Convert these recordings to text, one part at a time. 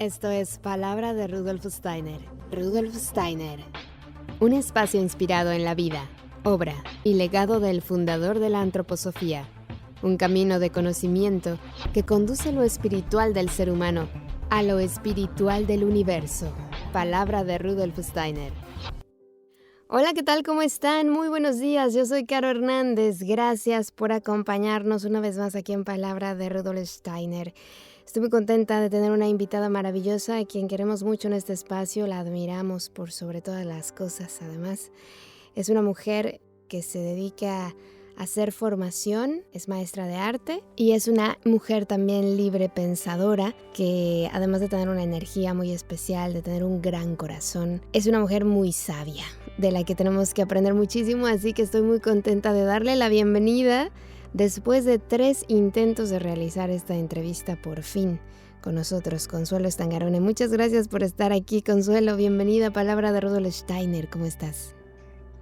Esto es Palabra de Rudolf Steiner. Rudolf Steiner. Un espacio inspirado en la vida, obra y legado del fundador de la antroposofía. Un camino de conocimiento que conduce lo espiritual del ser humano a lo espiritual del universo. Palabra de Rudolf Steiner. Hola, ¿qué tal? ¿Cómo están? Muy buenos días, yo soy Caro Hernández. Gracias por acompañarnos una vez más aquí en Palabra de Rudolf Steiner. Estoy muy contenta de tener una invitada maravillosa a quien queremos mucho en este espacio, la admiramos por sobre todas las cosas. Además, es una mujer que se dedica a hacer formación, es maestra de arte y es una mujer también libre pensadora que, además de tener una energía muy especial, de tener un gran corazón, es una mujer muy sabia, de la que tenemos que aprender muchísimo, así que estoy muy contenta de darle la bienvenida después de 3 intentos de realizar esta entrevista por fin con nosotros, Consuelo Stangarone. Muchas gracias por estar aquí, Consuelo. Bienvenida a Palabra de Rudolf Steiner. ¿Cómo estás?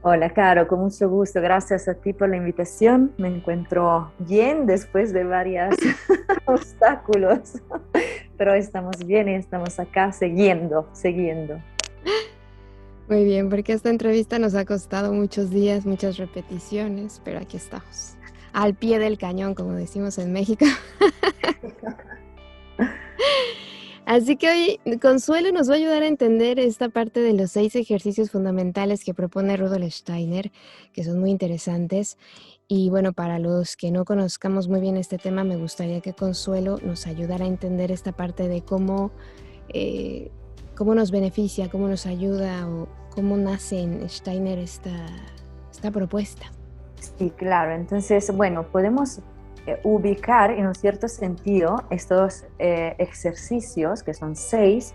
Hola, Caro, con mucho gusto. Gracias a ti por la invitación. Me encuentro bien después de varios obstáculos, pero estamos bien y estamos acá siguiendo. Muy bien, porque esta entrevista nos ha costado muchos días, muchas repeticiones, pero aquí estamos, al pie del cañón, como decimos en México. Así que hoy Consuelo nos va a ayudar a entender esta parte de los 6 ejercicios fundamentales que propone Rudolf Steiner, que son muy interesantes. Y bueno, para los que no conozcamos muy bien este tema, me gustaría que Consuelo nos ayudara a entender esta parte de cómo nos beneficia, cómo nos ayuda o cómo nace en Steiner esta propuesta. Sí, claro. Entonces, bueno, podemos ubicar en un cierto sentido estos ejercicios, que son 6,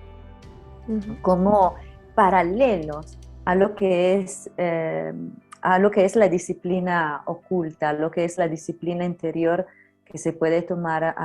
como paralelos a lo que es la disciplina oculta, lo que es la disciplina interior que se puede tomar,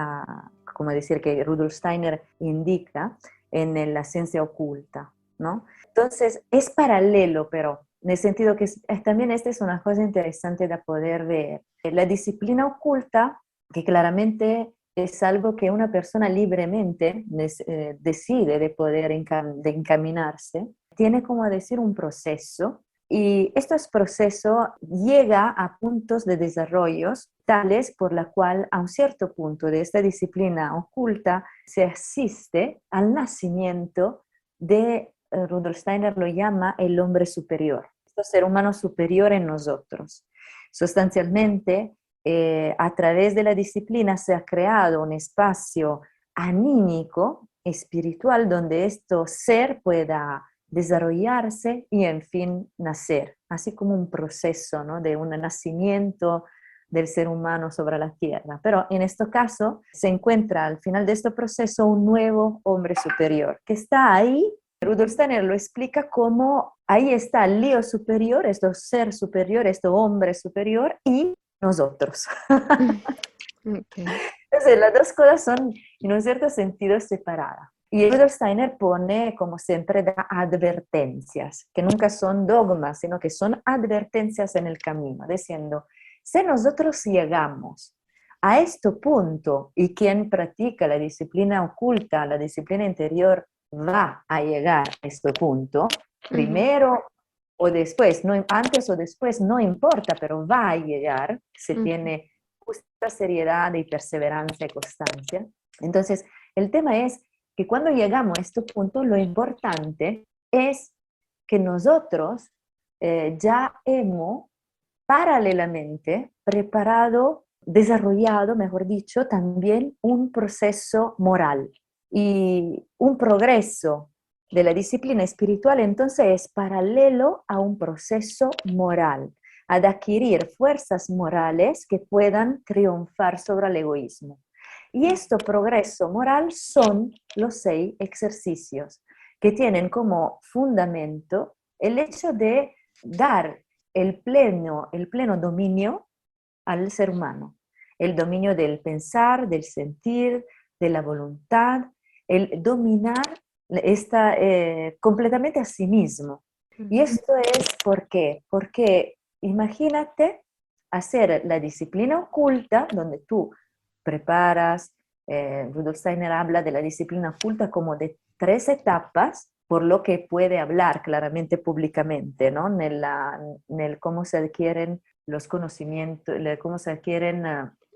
como decir, que Rudolf Steiner indica en la ciencia oculta, ¿no? Entonces, es paralelo, pero en el sentido que también esta es una cosa interesante de poder ver. La disciplina oculta, que claramente es algo que una persona libremente decide de poder de encaminarse, tiene como decir un proceso, y estos procesos llega a puntos de desarrollo tales por la cual a un cierto punto de esta disciplina oculta se asiste al nacimiento de, Rudolf Steiner lo llama el hombre superior, este ser humano superior en nosotros. Sustancialmente, a través de la disciplina se ha creado un espacio anímico, espiritual, donde esto ser pueda desarrollarse y en fin nacer, así como un proceso, ¿no?, de un nacimiento del ser humano sobre la tierra. Pero en este caso se encuentra al final de este proceso un nuevo hombre superior que está ahí. Rudolf Steiner lo explica como ahí está el lío superior, este ser superior, este hombre superior y nosotros. Okay. Entonces, las dos cosas son en un cierto sentido separadas. Y Rudolf Steiner pone, como siempre, da advertencias, que nunca son dogmas, sino que son advertencias en el camino, diciendo, si nosotros llegamos a este punto y quien practica la disciplina oculta, la disciplina interior, va a llegar a este punto, primero o después, no, antes o después, no importa, pero va a llegar, se tiene justa seriedad y perseverancia y constancia. Entonces, el tema es que cuando llegamos a este punto, lo importante es que nosotros ya hemos paralelamente preparado, desarrollado, mejor dicho, también un proceso moral y un progreso de la disciplina espiritual, entonces es paralelo a un proceso moral, a adquirir fuerzas morales que puedan triunfar sobre el egoísmo. Y este progreso moral son los 6 ejercicios que tienen como fundamento el hecho de dar el pleno dominio al ser humano, el dominio del pensar, del sentir, de la voluntad, el dominar está completamente a sí mismo. Y esto es ¿por qué? Porque imagínate hacer la disciplina oculta donde tú preparas, Rudolf Steiner habla de la disciplina oculta como de 3 etapas, por lo que puede hablar claramente públicamente, ¿no? En el cómo se adquieren los conocimientos, cómo se adquieren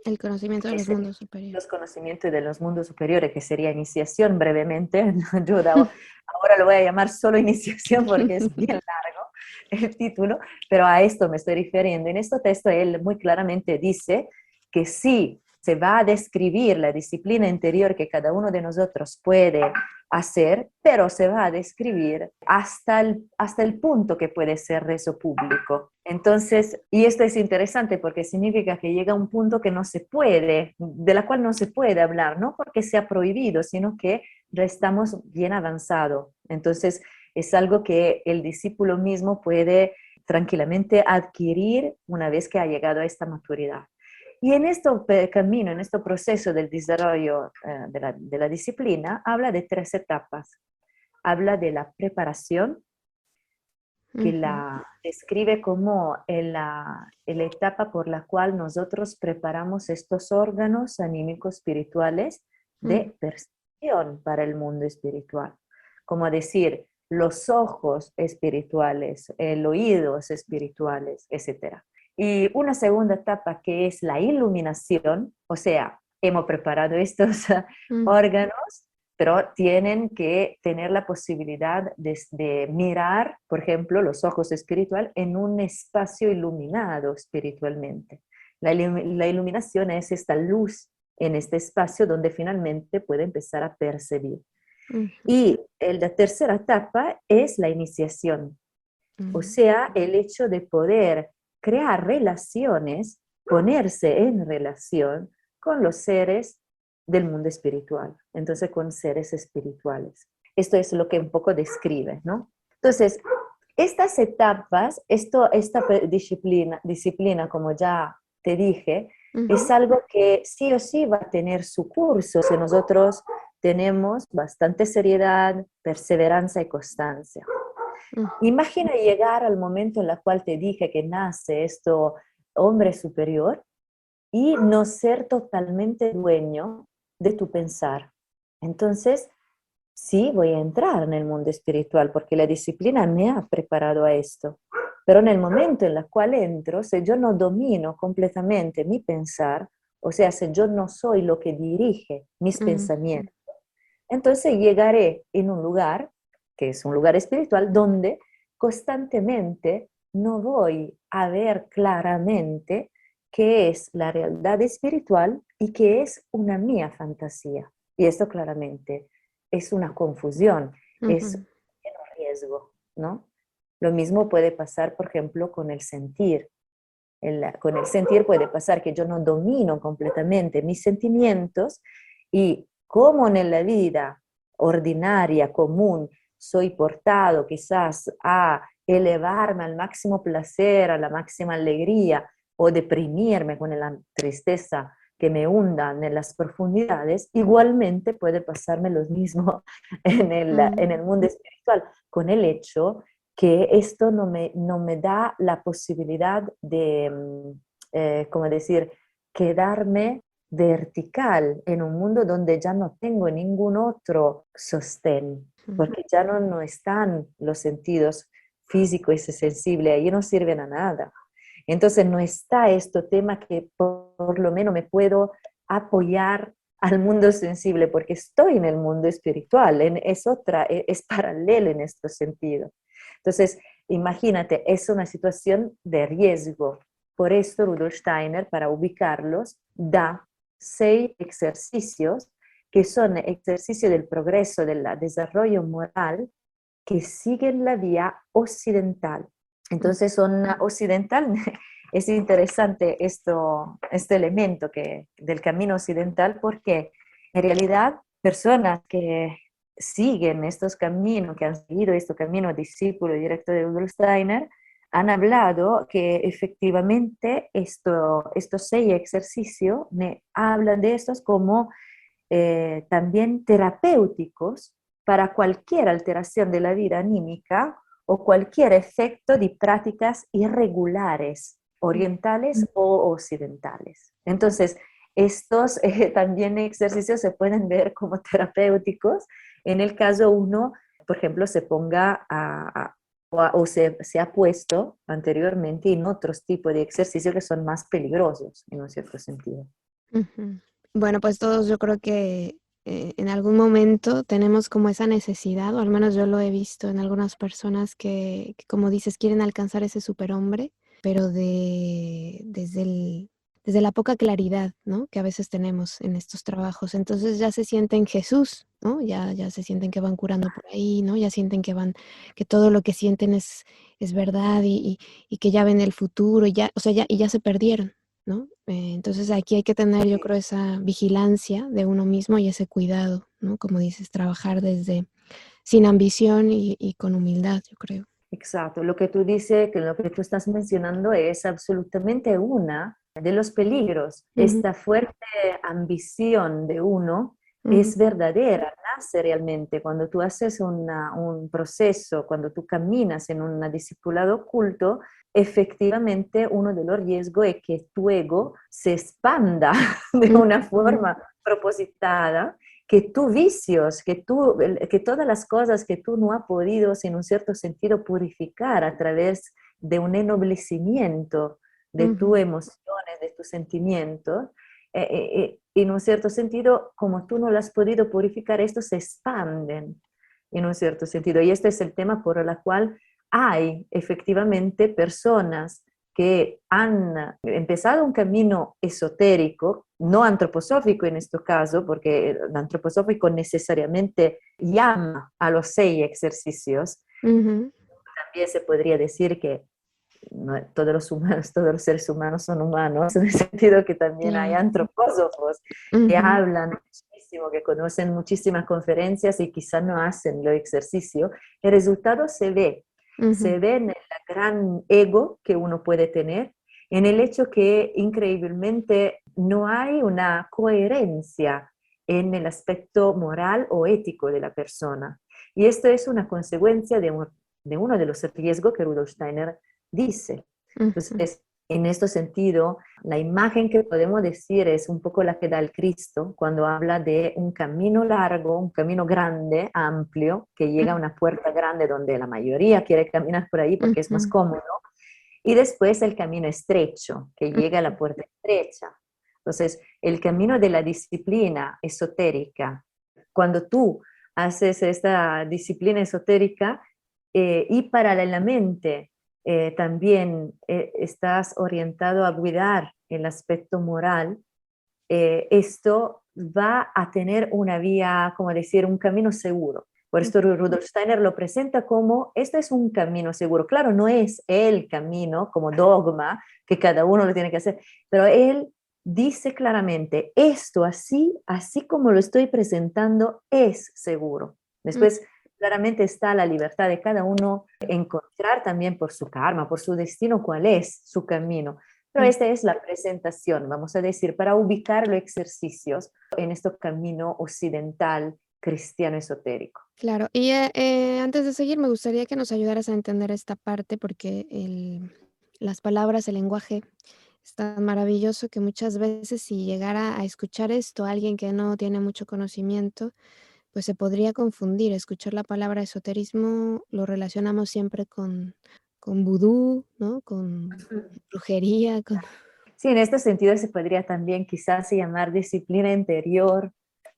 El conocimiento de los mundos superiores. los conocimientos de los mundos superiores, que sería iniciación brevemente. Ahora lo voy a llamar solo iniciación porque es bien largo el título, pero a esto me estoy refiriendo. En este texto él muy claramente dice que sí se va a describir la disciplina interior que cada uno de nosotros puede hacer, pero se va a describir hasta el punto que puede ser rezo público. Entonces, y esto es interesante porque significa que llega un punto que no se puede, de la cual no se puede hablar, no porque sea prohibido, sino que ya estamos bien avanzados. Entonces, es algo que el discípulo mismo puede tranquilamente adquirir una vez que ha llegado a esta maturidad. Y en este camino, en este proceso del desarrollo de la disciplina, habla de 3 etapas. Habla de la preparación, que la describe como la etapa por la cual nosotros preparamos estos órganos anímicos espirituales de percepción para el mundo espiritual. Como decir, los ojos espirituales, los oídos espirituales, etc. Y una segunda etapa que es la iluminación, o sea, hemos preparado estos órganos, pero tienen que tener la posibilidad de mirar, por ejemplo, los ojos espirituales en un espacio iluminado espiritualmente. La iluminación es esta luz en este espacio donde finalmente puede empezar a percibir. Y la tercera etapa es la iniciación, o sea, el hecho de poder crear relaciones, ponerse en relación con los seres del mundo espiritual, entonces con seres espirituales. Esto es lo que un poco describe, ¿no? Entonces, estas etapas, esta disciplina, como ya te dije, es algo que sí o sí va a tener su curso si nosotros tenemos bastante seriedad, perseverancia y constancia. Imagina llegar al momento en el cual te dije que nace este hombre superior y no ser totalmente dueño de tu pensar. Entonces, sí, voy a entrar en el mundo espiritual porque la disciplina me ha preparado a esto. Pero en el momento en el cual entro, si yo no domino completamente mi pensar, o sea, si yo no soy lo que dirige mis pensamientos, entonces llegaré en un lugar, que es un lugar espiritual, donde constantemente no voy a ver claramente qué es la realidad espiritual y qué es una mía fantasía. Y esto claramente es una confusión, es un riesgo, ¿no? Lo mismo puede pasar, por ejemplo, con el sentir. Con el sentir puede pasar que yo no domino completamente mis sentimientos y como en la vida ordinaria, común, soy portado quizás a elevarme al máximo placer, a la máxima alegría o deprimirme con la tristeza que me hunda en las profundidades, igualmente puede pasarme lo mismo en el mundo espiritual, con el hecho que esto no me da la posibilidad de, como decir, quedarme vertical en un mundo donde ya no tengo ningún otro sostén, porque ya no están los sentidos físicos y sensibles, ahí no sirven a nada. Entonces no está este tema que por lo menos me puedo apoyar al mundo sensible, porque estoy en el mundo espiritual, es paralelo en este sentido. Entonces, imagínate, es una situación de riesgo. Por esto Rudolf Steiner, para ubicarlos, da 6 ejercicios que son ejercicios del progreso, del desarrollo moral, que siguen la vía occidental. Entonces, son occidental, es interesante este elemento del camino occidental, porque en realidad personas que siguen estos caminos, que han seguido este camino discípulo directo de Rudolf Steiner, han hablado que efectivamente estos 6 ejercicios me hablan de estos como también terapéuticos para cualquier alteración de la vida anímica o cualquier efecto de prácticas irregulares, orientales o occidentales. Entonces, estos también ejercicios se pueden ver como terapéuticos en el caso uno, por ejemplo, se ponga o se ha puesto anteriormente en otros tipos de ejercicios que son más peligrosos, en un cierto sentido. Ujú. Bueno, pues todos yo creo que en algún momento tenemos como esa necesidad, o al menos yo lo he visto en algunas personas que, como dices, quieren alcanzar ese superhombre, pero desde la poca claridad, ¿no? Que a veces tenemos en estos trabajos. Entonces ya se sienten Jesús, ¿no? Ya se sienten que van curando por ahí, ¿no? Ya sienten que todo lo que sienten es verdad y que ya ven el futuro, y ya, o sea, y ya se perdieron, ¿no? Entonces aquí hay que tener, yo creo, esa vigilancia de uno mismo y ese cuidado, ¿no? Como dices, trabajar desde sin ambición y con humildad, yo creo. Exacto, lo que tú dices, que lo que tú estás mencionando es absolutamente una de los peligros. Ujú, Esta fuerte ambición de uno ujú, es verdadera, nace realmente cuando tú haces un proceso, cuando tú caminas en un discipulado oculto, efectivamente uno de los riesgos es que tu ego se expanda de una ujú, forma propositada, que tus vicios, que todas las cosas que tú no has podido, en un cierto sentido, purificar a través de un ennoblecimiento de tus ujú, emociones, de tus sentimientos, en un cierto sentido, como tú no lo has podido purificar, estos se expanden en un cierto sentido. Y este es el tema por el cual hay efectivamente personas que han empezado un camino esotérico, no antroposófico en este caso, porque el antroposófico necesariamente llama a los 6 ejercicios. ujú. También se podría decir que no, todos los humanos, todos los seres humanos son humanos, en el sentido que también hay Claro. antropósofos que Ujú, hablan muchísimo, que conocen muchísimas conferencias y quizás no hacen el ejercicio. El resultado ujú, se ve en el gran ego que uno puede tener, en el hecho que increíblemente no hay una coherencia en el aspecto moral o ético de la persona. Y esto es una consecuencia de uno de los riesgos que Rudolf Steiner dice. ujú, Entonces, en este sentido, la imagen que podemos decir es un poco la que da el Cristo cuando habla de un camino largo, un camino grande, amplio, que llega a una puerta grande donde la mayoría quiere caminar por ahí porque es más ujú, cómodo, y después el camino estrecho, que llega a ujú, la puerta estrecha. Entonces, el camino de la disciplina esotérica, cuando tú haces esta disciplina esotérica y paralelamente también estás orientado a cuidar el aspecto moral, esto va a tener una vía, como decir, un camino seguro. Por esto Rudolf Steiner lo presenta como, este es un camino seguro. Claro, no es el camino como dogma que cada uno lo tiene que hacer, pero él dice claramente, esto así como lo estoy presentando, es seguro. ujú. Después, claramente está la libertad de cada uno encontrar también por su karma, por su destino, cuál es su camino. Pero esta es la presentación, vamos a decir, para ubicar los ejercicios en este camino occidental cristiano esotérico. Claro, y antes de seguir, me gustaría que nos ayudaras a entender esta parte porque las palabras, el lenguaje es tan maravilloso que muchas veces si llegara a escuchar esto alguien que no tiene mucho conocimiento, pues se podría confundir. Escuchar la palabra esoterismo lo relacionamos siempre con vudú, ¿no? Con brujería, con... Sí, en este sentido se podría también quizás llamar disciplina interior,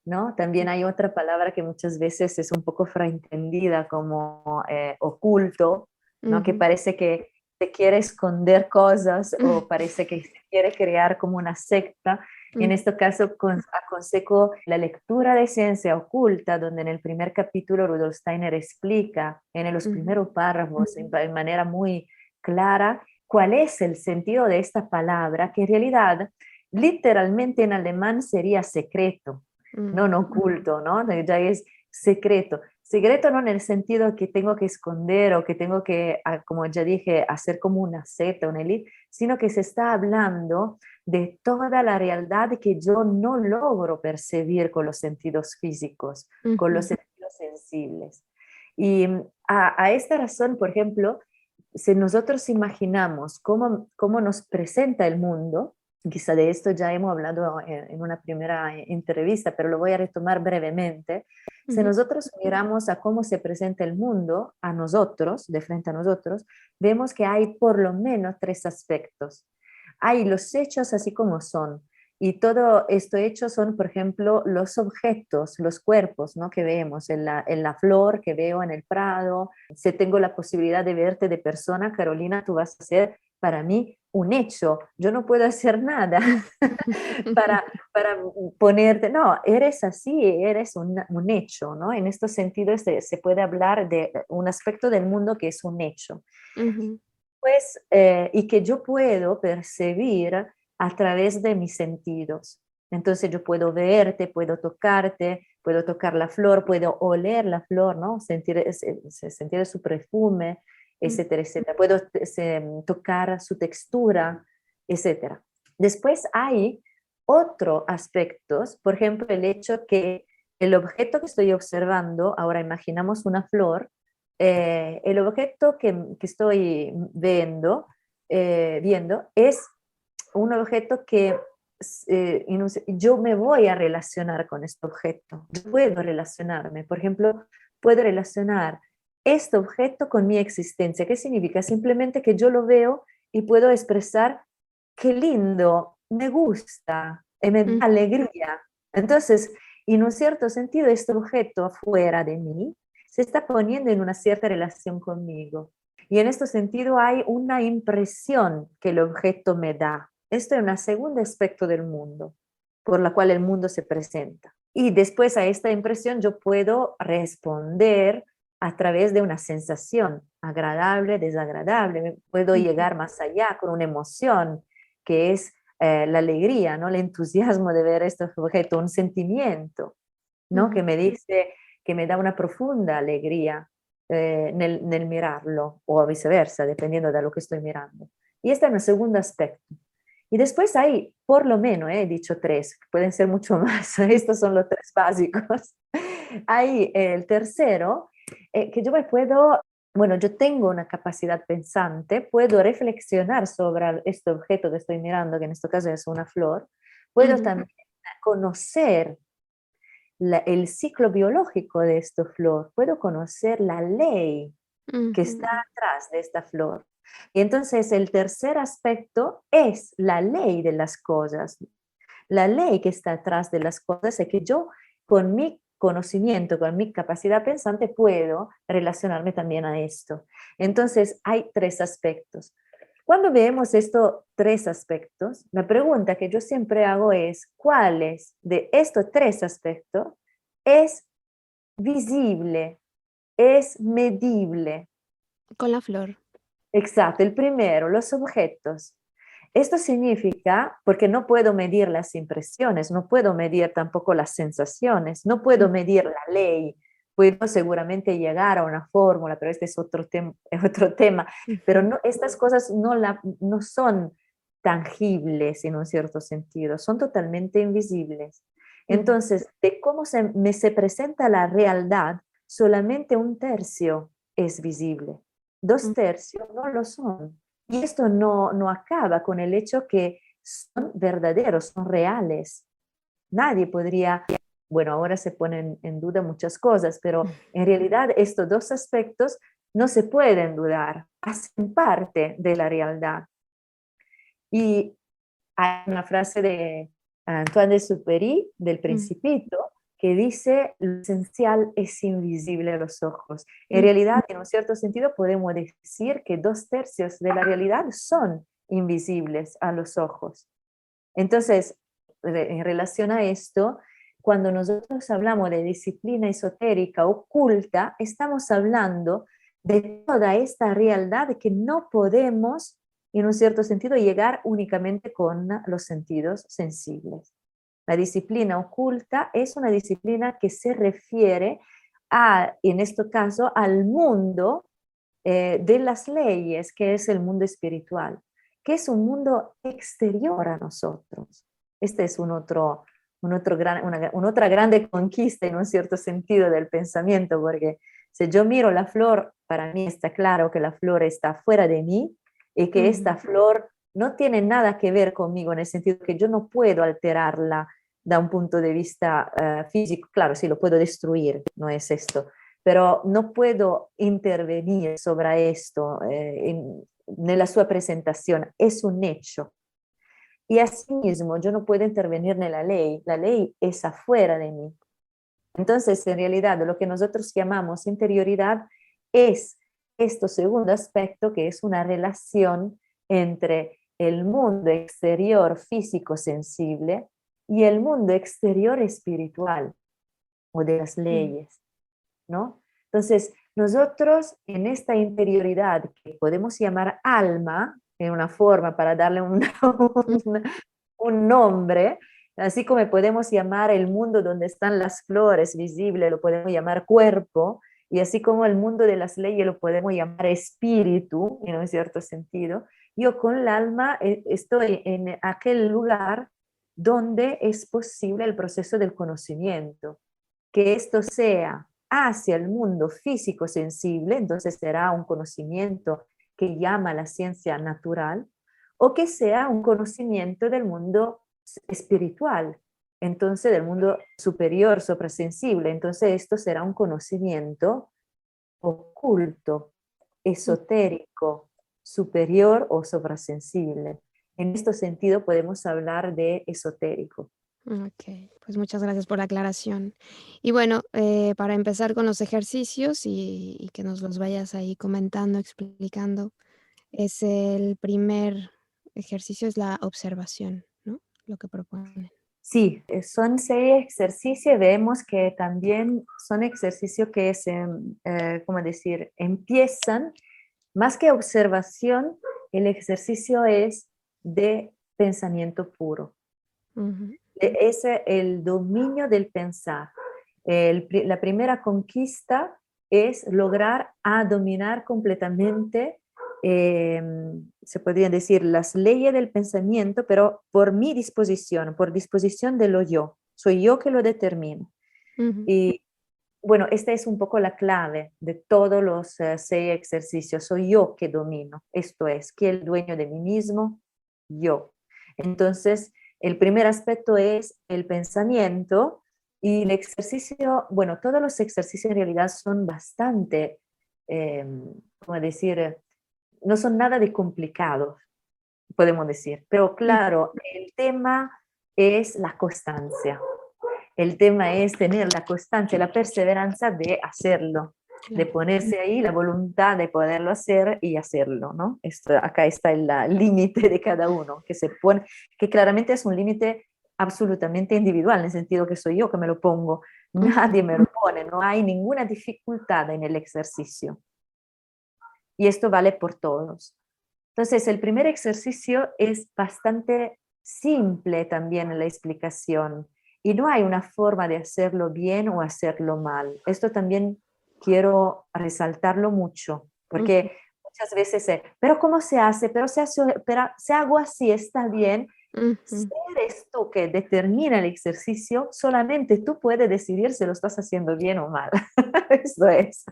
¿no? También hay otra palabra que muchas veces es un poco fraentendida como oculto, ¿no? Que Ujú, parece que se quiere esconder cosas o parece que se quiere crear como una secta. En ujú, este caso aconsejo la lectura de Ciencia Oculta, donde en el primer capítulo Rudolf Steiner explica en los ujú, primeros párrafos en manera muy clara cuál es el sentido de esta palabra, que en realidad literalmente en alemán sería secreto, mm, no oculto, ¿no? Ya es secreto. Secreto no en el sentido que tengo que esconder o que tengo que, como ya dije, hacer como una secta, una elite, sino que se está hablando de toda la realidad que yo no logro percibir con los sentidos físicos, con los ujú, sentidos sensibles. Y a esta razón, por ejemplo, si nosotros imaginamos cómo nos presenta el mundo, quizá de esto ya hemos hablado en una primera entrevista, pero lo voy a retomar brevemente. Si Ujú, nosotros miramos a cómo se presenta el mundo a nosotros, de frente a nosotros, vemos que hay por lo menos tres aspectos. Hay los hechos así como son. Y todo esto hecho son, por ejemplo, los objetos, los cuerpos, ¿no? Que vemos en la flor que veo en el prado. Si tengo la posibilidad de verte de persona, Carolina, tú vas a ser para mí un hecho. Yo no puedo hacer nada para, para ponerte, no, eres así, eres un hecho, ¿no? En estos sentidos se puede hablar de un aspecto del mundo que es un hecho. ujú, Pues, y que yo puedo percibir a través de mis sentidos. Entonces yo puedo verte, puedo tocarte, puedo tocar la flor, puedo oler la flor, ¿no? Sentir su perfume, mm, etcétera, etcétera. Puedo tocar su textura, etcétera. Después hay otros aspectos, por ejemplo, el hecho que el objeto que estoy observando, ahora imaginamos una flor, el objeto que estoy viendo es un objeto que yo me voy a relacionar con este objeto. Yo puedo relacionarme. Por ejemplo, puedo relacionar este objeto con mi existencia. ¿Qué significa? Simplemente que yo lo veo y puedo expresar qué lindo, me gusta, me da mm, alegría. Entonces, en un cierto sentido, este objeto afuera de mí se está poniendo en una cierta relación conmigo. Y en este sentido hay una impresión que el objeto me da. Esto es un segundo aspecto del mundo, por la cual el mundo se presenta. Y después a esta impresión yo puedo responder a través de una sensación agradable, desagradable. Puedo ujú, llegar más allá con una emoción que es la alegría, ¿no? El entusiasmo de ver este objeto, un sentimiento, ¿no? Que ujú. me dice, que me da una profunda alegría nel mirarlo o viceversa, dependiendo de lo que estoy mirando. Y este es un segundo aspecto. Y después hay, por lo menos, he dicho tres, pueden ser mucho más, estos son los tres básicos. Hay el tercero, que yo me puedo, bueno, yo tengo una capacidad pensante, puedo reflexionar sobre este objeto que estoy mirando, que en este caso es una flor, puedo Ujú, también conocer el ciclo biológico de esta flor, puedo conocer la ley que está ujú, atrás de esta flor. Y entonces el tercer aspecto es la ley de las cosas. La ley que está atrás de las cosas es que yo con mi conocimiento, con mi capacidad pensante, puedo relacionarme también a esto. Entonces hay tres aspectos. Cuando vemos estos tres aspectos, la pregunta que yo siempre hago es, ¿cuáles de estos tres aspectos es visible, es medible? con la flor. Exacto, el primero, los objetos. Esto significa, porque no puedo medir las impresiones, no puedo medir tampoco las sensaciones, no puedo Mm, medir la ley, puedo seguramente llegar a una fórmula, pero este es otro, es otro tema. Pero ujú, no, estas cosas no son tangibles en un cierto sentido, son totalmente invisibles. ujú, Entonces, de cómo se presenta la realidad, solamente un tercio es visible, dos mm, tercios no lo son. Y esto no acaba con el hecho que son verdaderos, son reales. Nadie podría, bueno, ahora se ponen en duda muchas cosas, pero en realidad estos dos aspectos no se pueden dudar, hacen parte de la realidad. Y hay una frase de Antoine de Supéry, del mm, Principito, que dice, lo esencial es invisible a los ojos. En mm, realidad, en un cierto sentido, podemos decir que dos tercios de la realidad son invisibles a los ojos. Entonces, en relación a esto, cuando nosotros hablamos de disciplina esotérica oculta, estamos hablando de toda esta realidad que no podemos, en un cierto sentido, llegar únicamente con los sentidos sensibles. La disciplina oculta es una disciplina que se refiere a, en este caso, al mundo de las leyes, que es el mundo espiritual, que es un mundo exterior a nosotros. Este es una otra grande conquista en un cierto sentido del pensamiento, porque si yo miro la flor, para mí está claro que la flor está fuera de mí y que esta ujú, flor no tiene nada que ver conmigo en el sentido que yo no puedo alterarla da un punto de vista físico. Claro, sí, lo puedo destruir, no es esto, pero no puedo intervenir sobre esto nella sua presentación, es un hecho. Y asimismo, yo no puedo intervenir en la ley es afuera de mí. Entonces, en realidad, lo que nosotros llamamos interioridad es este segundo aspecto, que es una relación entre el mundo exterior físico sensible y el mundo exterior espiritual o de las leyes, ¿no? Entonces, nosotros en esta interioridad que podemos llamar alma, en una forma para darle un nombre, así como podemos llamar el mundo donde están las flores visibles, lo podemos llamar cuerpo, y así como el mundo de las leyes lo podemos llamar espíritu, en un cierto sentido, yo con el alma estoy en aquel lugar donde es posible el proceso del conocimiento, que esto sea hacia el mundo físico sensible, entonces será un conocimiento que llama la ciencia natural, o que sea un conocimiento del mundo espiritual, entonces del mundo superior, suprasensible. Entonces esto será un conocimiento oculto, esotérico, superior o suprasensible. En este sentido podemos hablar de esotérico. Ok, pues muchas gracias por la aclaración. Y bueno, para empezar con los ejercicios y que nos los vayas ahí comentando, explicando, es el primer ejercicio, es la observación, ¿no? Lo que proponen. Sí, son 6 ejercicios. Vemos que también son ejercicios que ¿cómo decir? Empiezan, más que observación, el ejercicio es de pensamiento puro. Ujú. Es el dominio del pensar. La primera conquista es lograr a dominar completamente, se podría decir, las leyes del pensamiento, pero por mi disposición, por disposición de lo yo. Soy yo que lo determino. Ujú. Y bueno, esta es un poco la clave de todos los 6 ejercicios. Soy yo que domino. Esto es, que el dueño de mí mismo, yo. Entonces, el primer aspecto es el pensamiento y el ejercicio, bueno, todos los ejercicios en realidad son bastante, ¿cómo decir? No son nada de complicados, podemos decir. Pero claro, el tema es la constancia. El tema es tener la constancia, la perseverancia de hacerlo, de Claro. ponerse ahí la voluntad de poderlo hacer y hacerlo, ¿no? Acá está el límite de cada uno, que se pone, que claramente es un límite absolutamente individual, en el sentido que soy yo que me lo pongo, nadie me lo pone, no hay ninguna dificultad en el ejercicio. Y esto vale por todos. Entonces, el primer ejercicio es bastante simple también en la explicación y no hay una forma de hacerlo bien o hacerlo mal. Esto también quiero resaltarlo mucho, porque muchas veces pero ¿cómo se hace? Pero se hago así, está bien. Si Ujú. eres tú que determina el ejercicio, solamente tú puedes decidir si lo estás haciendo bien o mal. Eso es.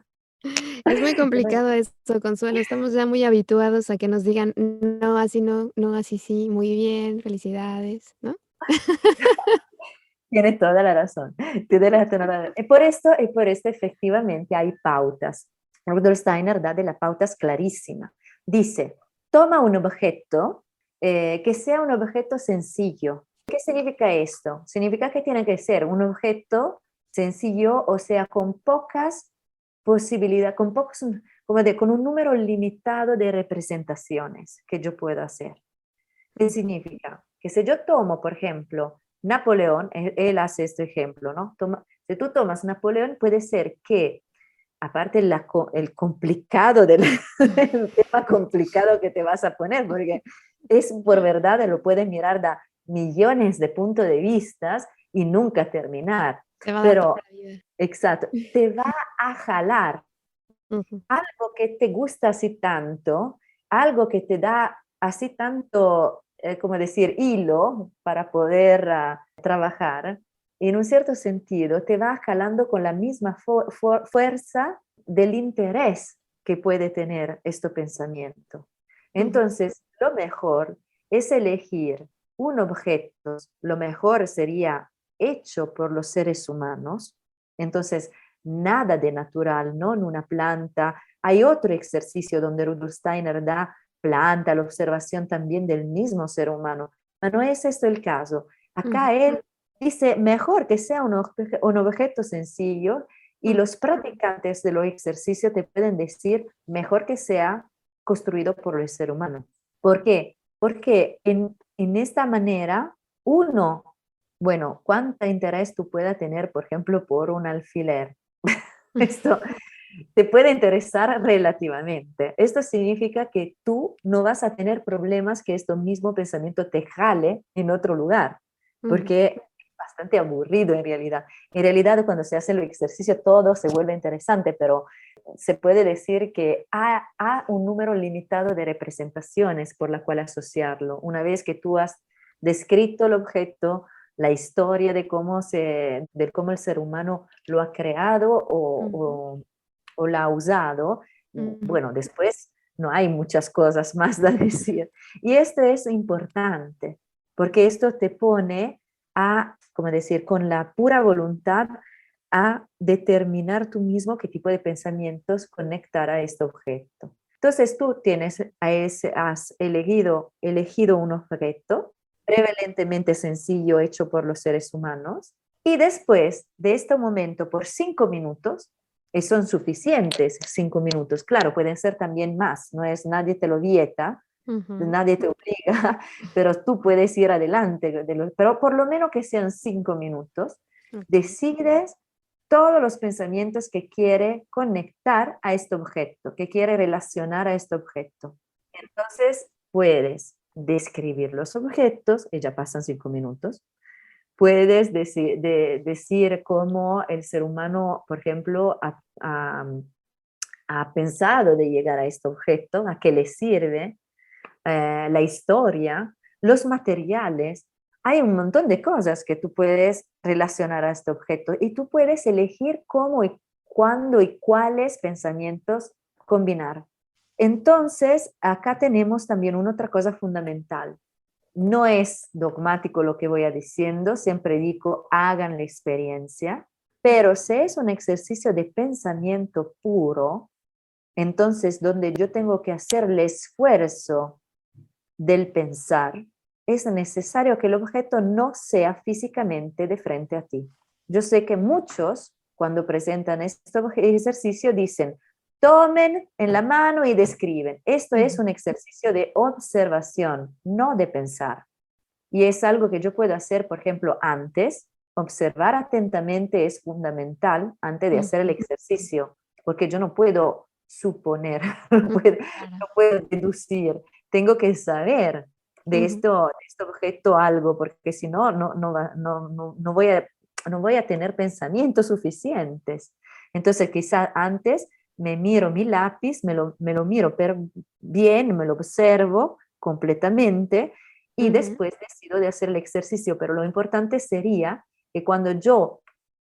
Es muy complicado esto, Consuelo. Estamos ya muy habituados a que nos digan: "No, así no, no, así sí, muy bien, felicidades", ¿no? Tienes toda la razón. Toda la razón. Y por esto efectivamente hay pautas. Rudolf Steiner da de las pautas clarísimas. Dice, toma un objeto que sea un objeto sencillo. ¿Qué significa esto? Significa que tiene que ser un objeto sencillo, o sea, con pocas posibilidades, con un número limitado de representaciones que yo puedo hacer. ¿Qué significa? Que si yo tomo, por ejemplo, Napoleón, él hace este ejemplo, ¿no? Si tú tomas Napoleón, puede ser que, aparte el complicado el tema complicado que te vas a poner, porque es por verdad, lo puedes mirar de millones de puntos de vista y nunca terminar. Te va a dar toda Pero, la vida. exacto, te va a jalar Ujú. algo que te gusta así tanto, algo que te da así tanto, como decir, hilo para poder trabajar, en un cierto sentido te va jalando con la misma fuerza del interés que puede tener este pensamiento. Ujú. Entonces, lo mejor es elegir un objeto, lo mejor sería hecho por los seres humanos, entonces nada de natural, no en una planta. Hay otro ejercicio donde Rudolf Steiner da planta, la observación también del mismo ser humano, pero no es esto el caso. Acá él dice, mejor que sea un objeto sencillo y los practicantes de los ejercicios te pueden decir, mejor que sea construido por el ser humano. ¿Por qué? Porque en esta manera, uno, bueno, cuánto interés tú puedas tener, por ejemplo, por un alfiler. Esto te puede interesar relativamente. Esto significa que tú no vas a tener problemas que este mismo pensamiento te jale en otro lugar, porque es bastante aburrido en realidad. En realidad, cuando se hace el ejercicio, todo se vuelve interesante, pero se puede decir que hay un número limitado de representaciones por la cual asociarlo. Una vez que tú has descrito el objeto, la historia de cómo el ser humano lo ha creado o la ha usado, bueno, después no hay muchas cosas más a decir. Y esto es importante, porque esto te pone a, como decir, con la pura voluntad a determinar tú mismo qué tipo de pensamientos conectar a este objeto. Entonces tú has elegido un objeto prevalentemente sencillo hecho por los seres humanos y después de este momento por 5 minutos, y son suficientes 5 minutos, claro, pueden ser también más, no es nadie te lo dieta, nadie te obliga, pero tú puedes ir adelante, pero por lo menos que sean 5 minutos, decides todos los pensamientos que quiere conectar a este objeto, que quiere relacionar a este objeto. Entonces, puedes describir los objetos, y ya pasan 5 minutos. Puedes decir cómo el ser humano, por ejemplo, ha pensado de llegar a este objeto, a qué le sirve, la historia, los materiales. Hay un montón de cosas que tú puedes relacionar a este objeto y tú puedes elegir cómo y cuándo y cuáles pensamientos combinar. Entonces, acá tenemos también una otra cosa fundamental. No es dogmático lo que voy a diciendo, siempre digo, hagan la experiencia, pero si es un ejercicio de pensamiento puro, entonces donde yo tengo que hacer el esfuerzo del pensar, es necesario que el objeto no sea físicamente de frente a ti. Yo sé que muchos, cuando presentan este ejercicio, dicen, tomen en la mano y describen. Esto es un ejercicio de observación, no de pensar. Y es algo que yo puedo hacer, por ejemplo, antes. Observar atentamente es fundamental antes de hacer el ejercicio, porque yo no puedo suponer, no puedo deducir, tengo que saber de este objeto algo, porque si no, no voy a tener pensamientos suficientes. Entonces, quizás antes me miro mi lápiz, me lo miro bien, me lo observo completamente y después decido de hacer el ejercicio, pero lo importante sería que cuando yo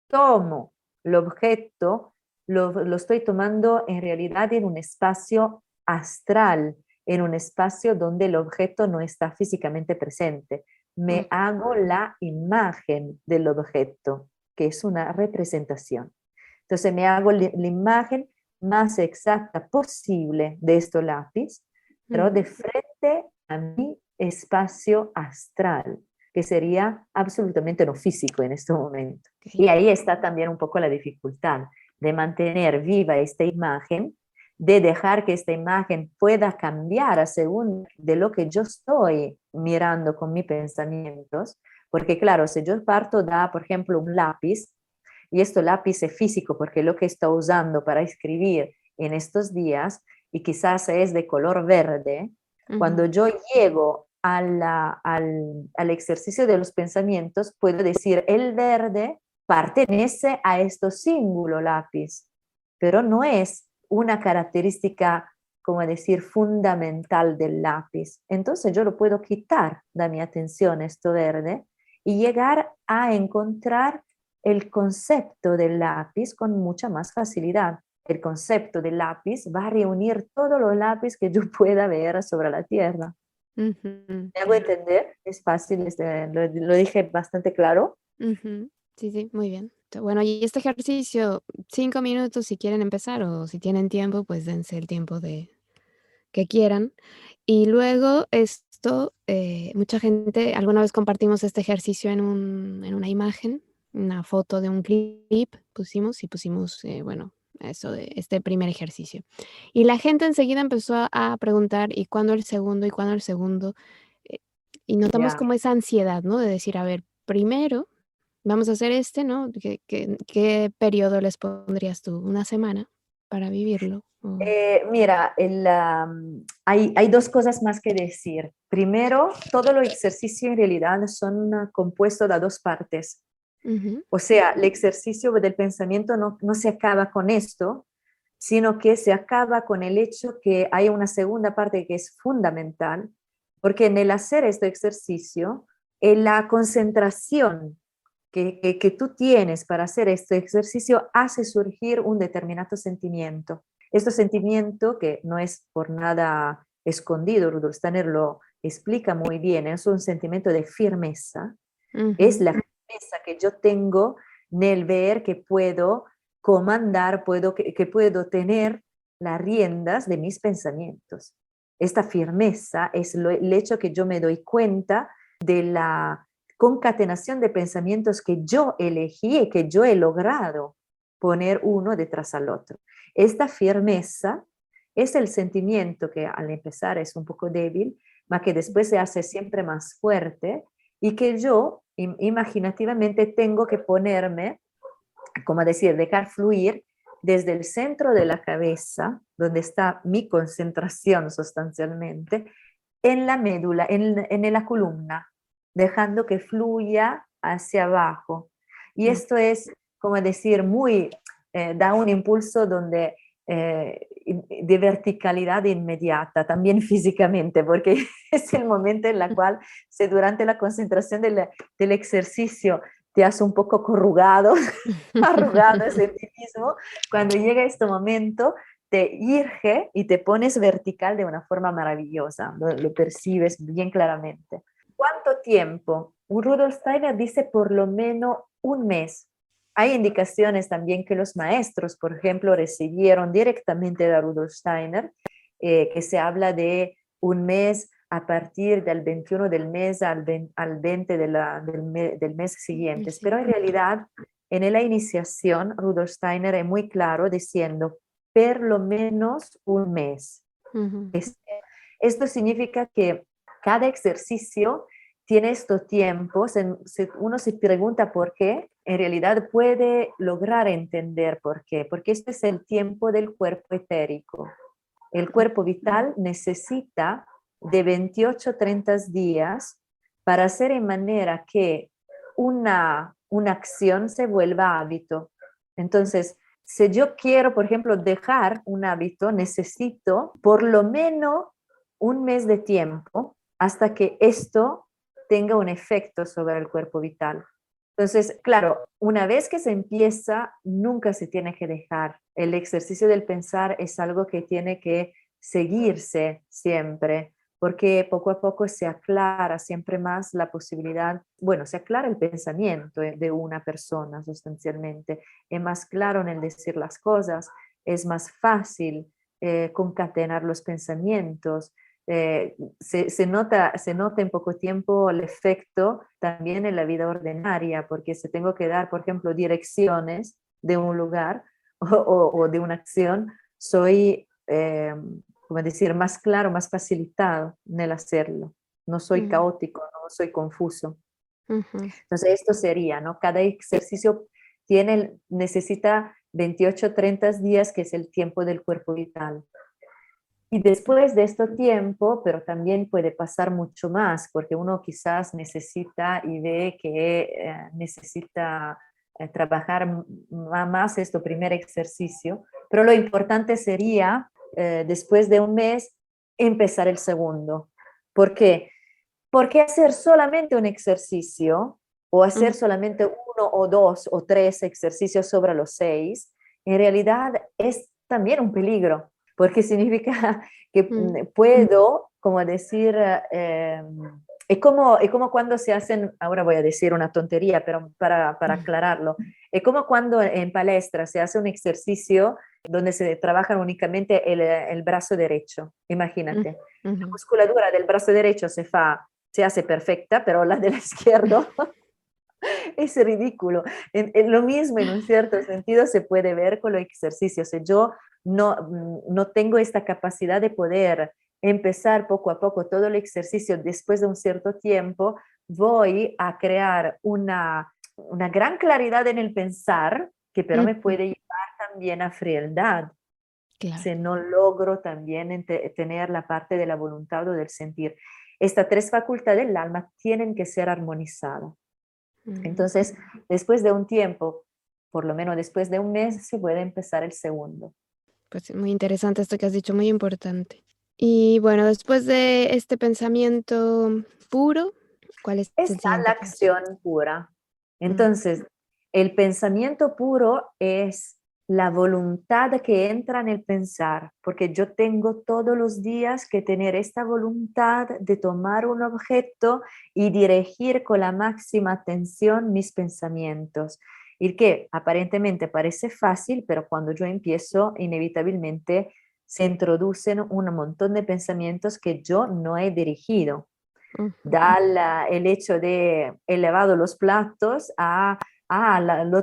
tomo el objeto, lo estoy tomando en realidad en un espacio astral, en un espacio donde el objeto no está físicamente presente. Me hago la imagen del objeto, que es una representación. Entonces me hago la imagen más exacta posible de este lápiz, pero de frente a mi espacio astral, que sería absolutamente no físico en este momento. Y ahí está también un poco la dificultad de mantener viva esta imagen, de dejar que esta imagen pueda cambiar a según de lo que yo estoy mirando con mis pensamientos, porque claro, si yo parto da, por ejemplo, un lápiz, y este lápiz es físico porque lo que estoy usando para escribir en estos días, y quizás es de color verde, cuando yo llego al ejercicio de los pensamientos, puedo decir, el verde pertenece a este símbolo lápiz, pero no es una característica, como decir, fundamental del lápiz. Entonces yo lo puedo quitar de mi atención, esto verde, y llegar a encontrar el concepto del lápiz con mucha más facilidad. El concepto del lápiz va a reunir todos los lápices que yo pueda ver sobre la tierra. Ujú, ¿Me hago entender? Es fácil, lo dije bastante claro. ujú. Sí, sí, muy bien. Bueno, y este ejercicio, 5 minutos si quieren empezar o si tienen tiempo, pues dense el tiempo de que quieran. Y luego esto, mucha gente, alguna vez compartimos este ejercicio en una imagen, una foto de un clip pusimos, bueno, eso de este primer ejercicio. Y la gente enseguida empezó a preguntar: "¿Y cuándo el segundo? ¿Y cuándo el segundo?". Eh, y notamos Ya. como esa ansiedad, ¿no? De decir: "A ver, primero vamos a hacer este, ¿no? ¿Qué periodo les pondrías tú? ¿Una semana para vivirlo? O Mira, hay dos cosas más que decir. Primero, todo los ejercicios en realidad son compuestos de dos partes. ujú, O sea, el ejercicio del pensamiento no se acaba con esto, sino que se acaba con el hecho que hay una segunda parte que es fundamental, porque en el hacer este ejercicio, en la concentración que tú tienes para hacer este ejercicio hace surgir un determinado sentimiento. Este sentimiento, que no es por nada escondido, Rudolf Steiner lo explica muy bien, es un sentimiento de firmeza, es ujú. la firmeza que yo tengo en el ver que puedo comandar, que puedo tener las riendas de mis pensamientos. Esta firmeza es el hecho que yo me doy cuenta de la concatenación de pensamientos que yo elegí y que yo he logrado poner uno detrás al otro. Esta firmeza es el sentimiento que al empezar es un poco débil, pero que después se hace siempre más fuerte y que yo imaginativamente tengo que ponerme, como decir, dejar fluir desde el centro de la cabeza, donde está mi concentración sustancialmente, en la médula, en la columna, dejando que fluya hacia abajo. Y Mm, esto es, como decir, da un impulso donde de verticalidad inmediata, también físicamente, porque es el momento en el cual, si durante la concentración del ejercicio te has un poco corrugado, arrugado en ti mismo, cuando llega este momento, te irge y te pones vertical de una forma maravillosa, lo percibes bien claramente. ¿Cuánto tiempo? Rudolf Steiner dice por lo menos un mes. Hay indicaciones también que los maestros, por ejemplo, recibieron directamente de Rudolf Steiner, que se habla de un mes a partir del 21 del mes al 20 del mes siguiente. sí. Pero en realidad, en la iniciación, Rudolf Steiner es muy claro diciendo por lo menos un mes. Ujú, Esto significa que cada ejercicio tiene estos tiempos. Uno se pregunta por qué, en realidad puede lograr entender por qué, porque este es el tiempo del cuerpo etérico. El cuerpo vital necesita de 28 a 30 días para hacer en manera que una acción se vuelva hábito. Entonces, si yo quiero, por ejemplo, dejar un hábito, necesito por lo menos un mes de tiempo hasta que esto tenga un efecto sobre el cuerpo vital. Entonces, claro, una vez que se empieza, nunca se tiene que dejar. El ejercicio del pensar es algo que tiene que seguirse siempre, porque poco a poco se aclara siempre más la posibilidad, bueno, se aclara el pensamiento de una persona sustancialmente, es más claro en el decir las cosas, es más fácil concatenar los pensamientos, se nota en poco tiempo el efecto también en la vida ordinaria, porque si tengo que dar, por ejemplo, direcciones de un lugar o de una acción, soy, como decir, más claro, más facilitado en el hacerlo. No soy mm, caótico, no soy confuso. ujú, Entonces, esto sería, ¿no? Cada ejercicio necesita 28 30 días, que es el tiempo del cuerpo vital. Y después de este tiempo, pero también puede pasar mucho más, porque uno quizás necesita y ve que necesita trabajar más este primer ejercicio, pero lo importante sería, después de un mes, empezar el segundo. ¿Por qué? Porque hacer solamente un ejercicio o hacer mm, solamente uno o dos o tres ejercicios sobre los seis, en realidad es también un peligro, porque significa que mm, puedo como decir, es como cuando se hacen, ahora voy a decir una tontería, pero para aclararlo, es como cuando en palestra se hace un ejercicio donde se trabaja únicamente el brazo derecho, imagínate. La Ujú. musculatura del brazo derecho se hace perfecta, pero la del izquierdo es ridículo. Lo mismo en un cierto sentido se puede ver con los ejercicios. Si yo no tengo esta capacidad de poder empezar poco a poco todo el ejercicio después de un cierto tiempo, voy a crear una gran claridad en el pensar, que pero me Ujú. puede llevar también a frialdad, Claro. si no logro también tener la parte de la voluntad o del sentir. Estas tres facultades del alma tienen que ser armonizadas. Mm. Entonces, después de un tiempo, por lo menos después de un mes, se puede empezar el segundo. Pues sí, muy interesante esto que has dicho, muy importante. Y bueno, después de este pensamiento puro, ¿cuál es el Está la siguiente paso? acción pura. Mm. Entonces, el pensamiento puro es la voluntad que entra en el pensar, porque yo tengo todos los días que tener esta voluntad de tomar un objeto y dirigir con la máxima atención mis pensamientos. Y que aparentemente parece fácil, pero cuando yo empiezo, inevitablemente se introducen un montón de pensamientos que yo no he dirigido. Ujú. El hecho de he lavado los platos el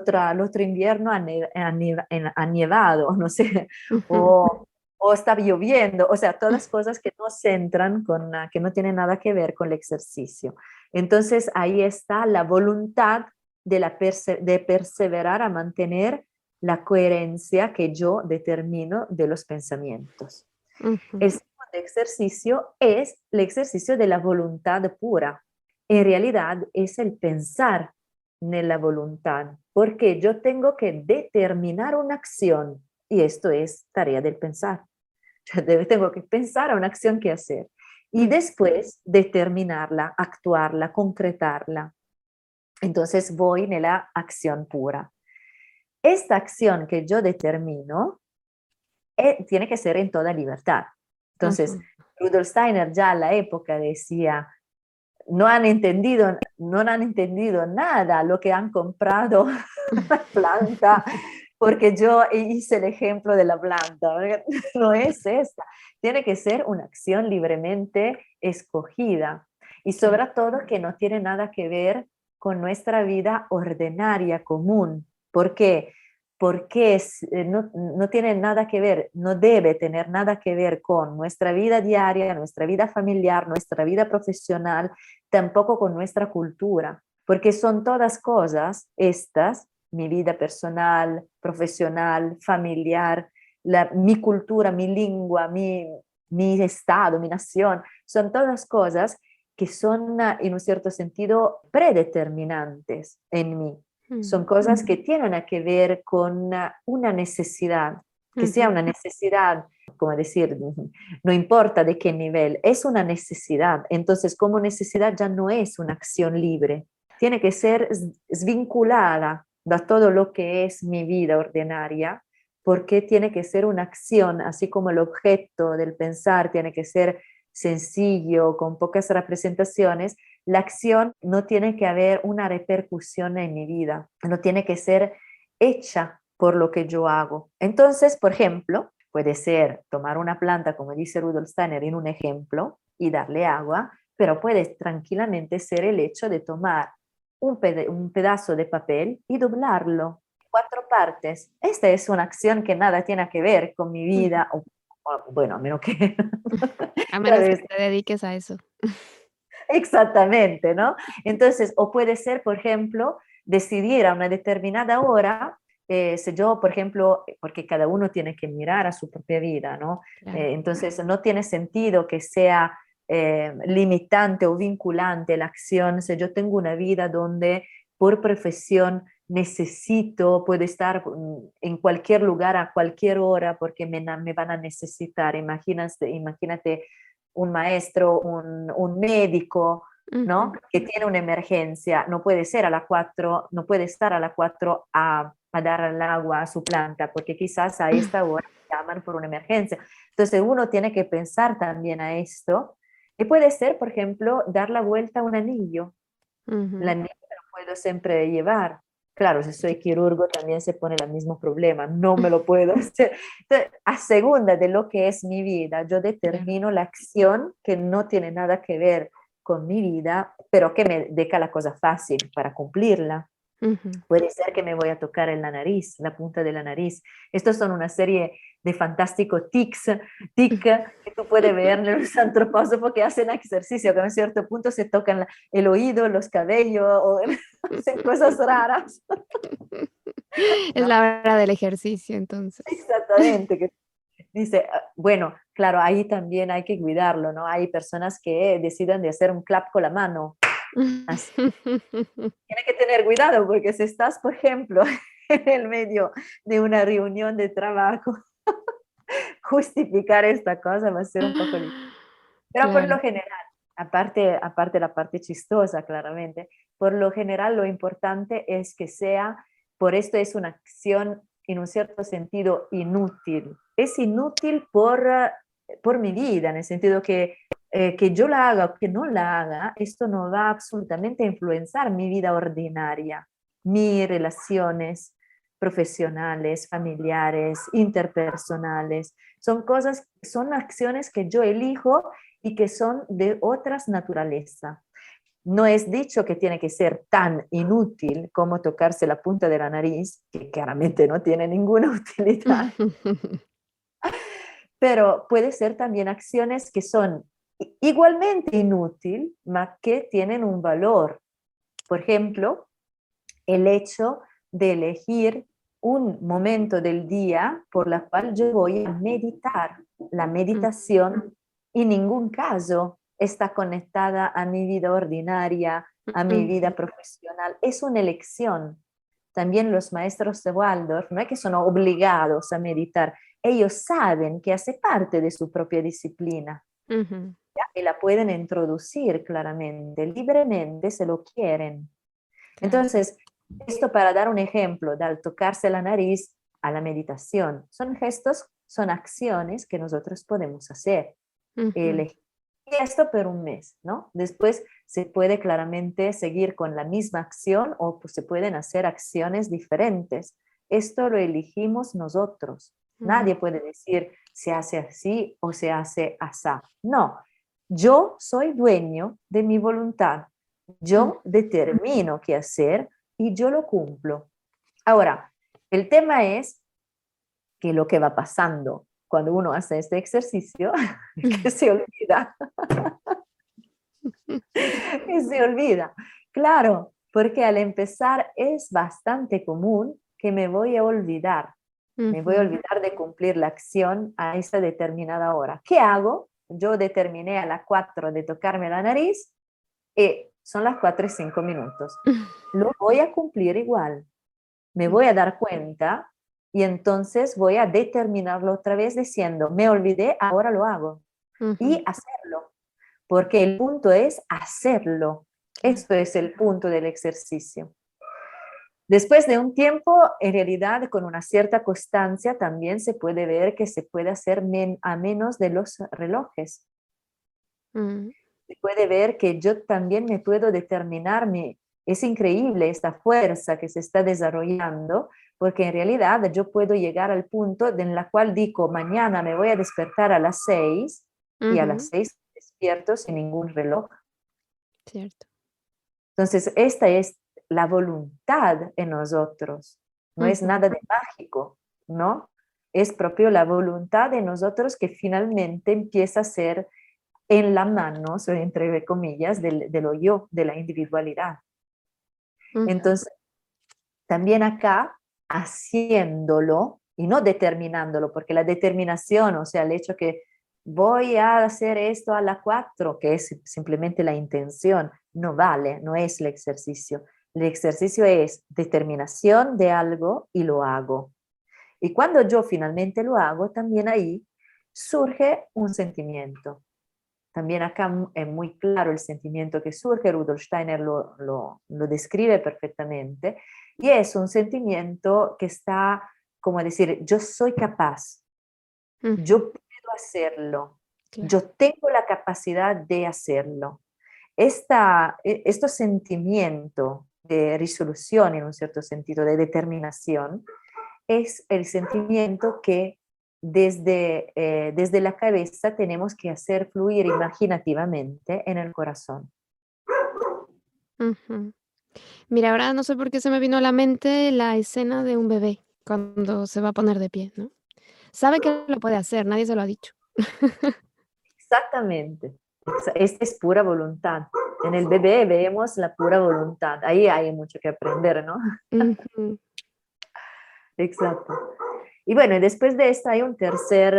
otro invierno ha nevado, no sé, Ujú. o está lloviendo, o sea, todas cosas que no se entran que no tienen nada que ver con el ejercicio. Entonces ahí está la voluntad de perseverar a mantener la coherencia que yo determino de los pensamientos. Ujú. El segundo ejercicio es el ejercicio de la voluntad pura. En realidad es el pensar en la voluntad, porque yo tengo que determinar una acción y esto es tarea del pensar. Tengo que pensar a una acción que hacer y Mm. después determinarla, actuarla, concretarla. Entonces voy en la acción pura. Esta acción que yo determino tiene que ser en toda libertad. Entonces, Ujú. Rudolf Steiner ya a la época decía, no han entendido nada lo que han comprado la planta, porque yo hice el ejemplo de la planta, no es esta, tiene que ser una acción libremente escogida y Claro. sobre todo que no tiene nada que ver con nuestra vida ordinaria común. ¿Por qué? Porque no tiene nada que ver, no debe tener nada que ver con nuestra vida diaria, nuestra vida familiar, nuestra vida profesional, tampoco con nuestra cultura, porque son todas cosas estas, mi vida personal, profesional, familiar, mi cultura, mi lengua, mi estado, mi nación, son todas cosas que son en un cierto sentido predeterminantes en mí. Mm. Son cosas que tienen que ver con una necesidad, que sea Ujú. una necesidad, como decir, no importa de qué nivel, es una necesidad. Entonces, como necesidad ya no es una acción libre, tiene que ser vinculada a todo lo que es mi vida ordinaria, porque tiene que ser una acción, así como el objeto del pensar tiene que ser sencillo, con pocas representaciones, la acción no tiene que haber una repercusión en mi vida, no tiene que ser hecha por lo que yo hago. Entonces, por ejemplo, puede ser tomar una planta, como dice Rudolf Steiner en un ejemplo, y darle agua, pero puede tranquilamente ser el hecho de tomar un pedazo de papel y doblarlo en cuatro partes. Esta es una acción que nada tiene que ver con mi Ujú. vida, bueno, a menos que... A Otra menos que vez, te dediques a eso. exactamente, ¿no? Entonces, o puede ser, por ejemplo, decidir a una determinada hora, si yo, por ejemplo, porque cada uno tiene que mirar a su propia vida, ¿no? Claro. Entonces, no tiene sentido que sea limitante o vinculante la acción si yo tengo una vida donde por profesión necesito, puedo estar en cualquier lugar a cualquier hora porque me van a necesitar. Imagínate un maestro, un médico, ¿no? Ujú. Que tiene una emergencia, no puede ser a las 4, no puede estar a las 4 a dar el agua a su planta, porque quizás a esta hora llaman por una emergencia. Entonces uno tiene que pensar también a esto, Y puede ser, por ejemplo, dar la vuelta a un anillo. El Ujú. anillo lo puedo siempre llevar. Claro, si soy quirurgo también se pone el mismo problema, no me lo puedo hacer. Entonces, a segunda de lo que es mi vida, yo Claro. determino la acción que no tiene nada que ver con mi vida, pero que me deja la cosa fácil para cumplirla. Ujú. Puede ser que me voy a tocar en la nariz, la punta de la nariz. Estos son una serie de fantásticos tic que tú puedes ver en los antropósofos que hacen ejercicio, que a un cierto punto se tocan el oído, los cabellos, o hacen cosas raras, Es ¿no? la hora del ejercicio, entonces. Exactamente, que dice, bueno, claro, ahí también hay que cuidarlo, ¿no? Hay personas que deciden de hacer un clap con la mano, así. Tienes que tener cuidado porque si estás, por ejemplo, en el medio de una reunión de trabajo, justificar esta cosa va a ser un poco difícil. Pero por lo Claro. general, aparte la parte chistosa, claramente, por lo general lo importante es que sea, por esto es una acción en un cierto sentido inútil. Es inútil por mi vida, en el sentido que yo la haga o que no la haga, esto no va absolutamente a influenciar mi vida ordinaria, mis relaciones profesionales, familiares, interpersonales. Son cosas, son acciones que yo elijo y que son de otras naturaleza. No es dicho que tiene que ser tan inútil como tocarse la punta de la nariz, que claramente no tiene ninguna utilidad, pero puede ser también acciones que son igualmente inútiles, mas que tienen un valor. Por ejemplo, el hecho de elegir un momento del día por la cual yo voy a meditar. La meditación en ningún caso está conectada a mi vida ordinaria, a mi vida profesional. Es una elección. También los maestros de Waldorf no es que son obligados a meditar, ellos saben que hace parte de su propia disciplina, Ujú. ¿ya? Y la pueden introducir claramente, libremente, se lo quieren. Claro. Entonces, esto para dar un ejemplo, de al tocarse la nariz a la meditación, son gestos, son acciones que nosotros podemos hacer. Ujú. Y esto por un mes, ¿no? Después se puede claramente seguir con la misma acción o pues, se pueden hacer acciones diferentes. Esto lo elegimos nosotros. Ujú. Nadie puede decir se hace así o se hace asá. No, yo soy dueño de mi voluntad. Ujú. Yo determino qué hacer y yo lo cumplo. Ahora, el tema es que lo que va pasando cuando uno hace este ejercicio, que se olvida, que se olvida. Claro, porque al empezar es bastante común que me voy a Ujú. olvidar de cumplir la acción a esa determinada hora. ¿Qué hago? Yo determiné a las 4 de tocarme la nariz y son las 4:05. Lo voy a cumplir igual. Me voy a dar cuenta y entonces voy a determinarlo otra vez diciendo, me olvidé, ahora lo hago. Ujú. Y hacerlo, porque el punto es hacerlo. Claro. Esto es el punto del ejercicio. Después de un tiempo, en realidad, con una cierta constancia, también se puede ver que se puede hacer a menos de los relojes. Mm. Se puede ver que yo también me puedo determinarme. Es increíble esta fuerza que se está desarrollando, porque en realidad yo puedo llegar al punto en la cual digo, mañana me voy a despertar a las 6 y a las Ujú. 6 despierto sin ningún reloj. Cierto. Entonces, esta es la voluntad en nosotros, no es Ujú. nada de mágico, ¿no? Es propio la voluntad de nosotros que finalmente empieza a ser en la mano, o entre comillas, de lo yo, de la individualidad. Ujú. Entonces, también acá, haciéndolo y no determinándolo, porque la determinación, o sea, el hecho que voy a hacer esto a las 4, que es simplemente la intención, no vale, no es el ejercicio. El ejercicio es determinación de algo y lo hago. Y cuando yo finalmente lo hago, también ahí surge un sentimiento. También acá es muy claro el sentimiento que surge, Rudolf Steiner lo describe perfectamente, y es un sentimiento que está, como decir, yo soy capaz, Ujú. yo puedo hacerlo. Claro. Yo tengo la capacidad de hacerlo. Este sentimiento de resolución, en un cierto sentido, de determinación, es el sentimiento que desde la cabeza tenemos que hacer fluir imaginativamente en el corazón. Ujú. Mira, ahora no sé por qué se me vino a la mente la escena de un bebé cuando se va a poner de pie, ¿no? Sabe que lo puede hacer, nadie se lo ha dicho. Exactamente. Esta es pura voluntad. En el bebé vemos la pura voluntad. Ahí hay mucho que aprender, ¿no? Ujú, Exacto. Y bueno, y después de esto hay un tercer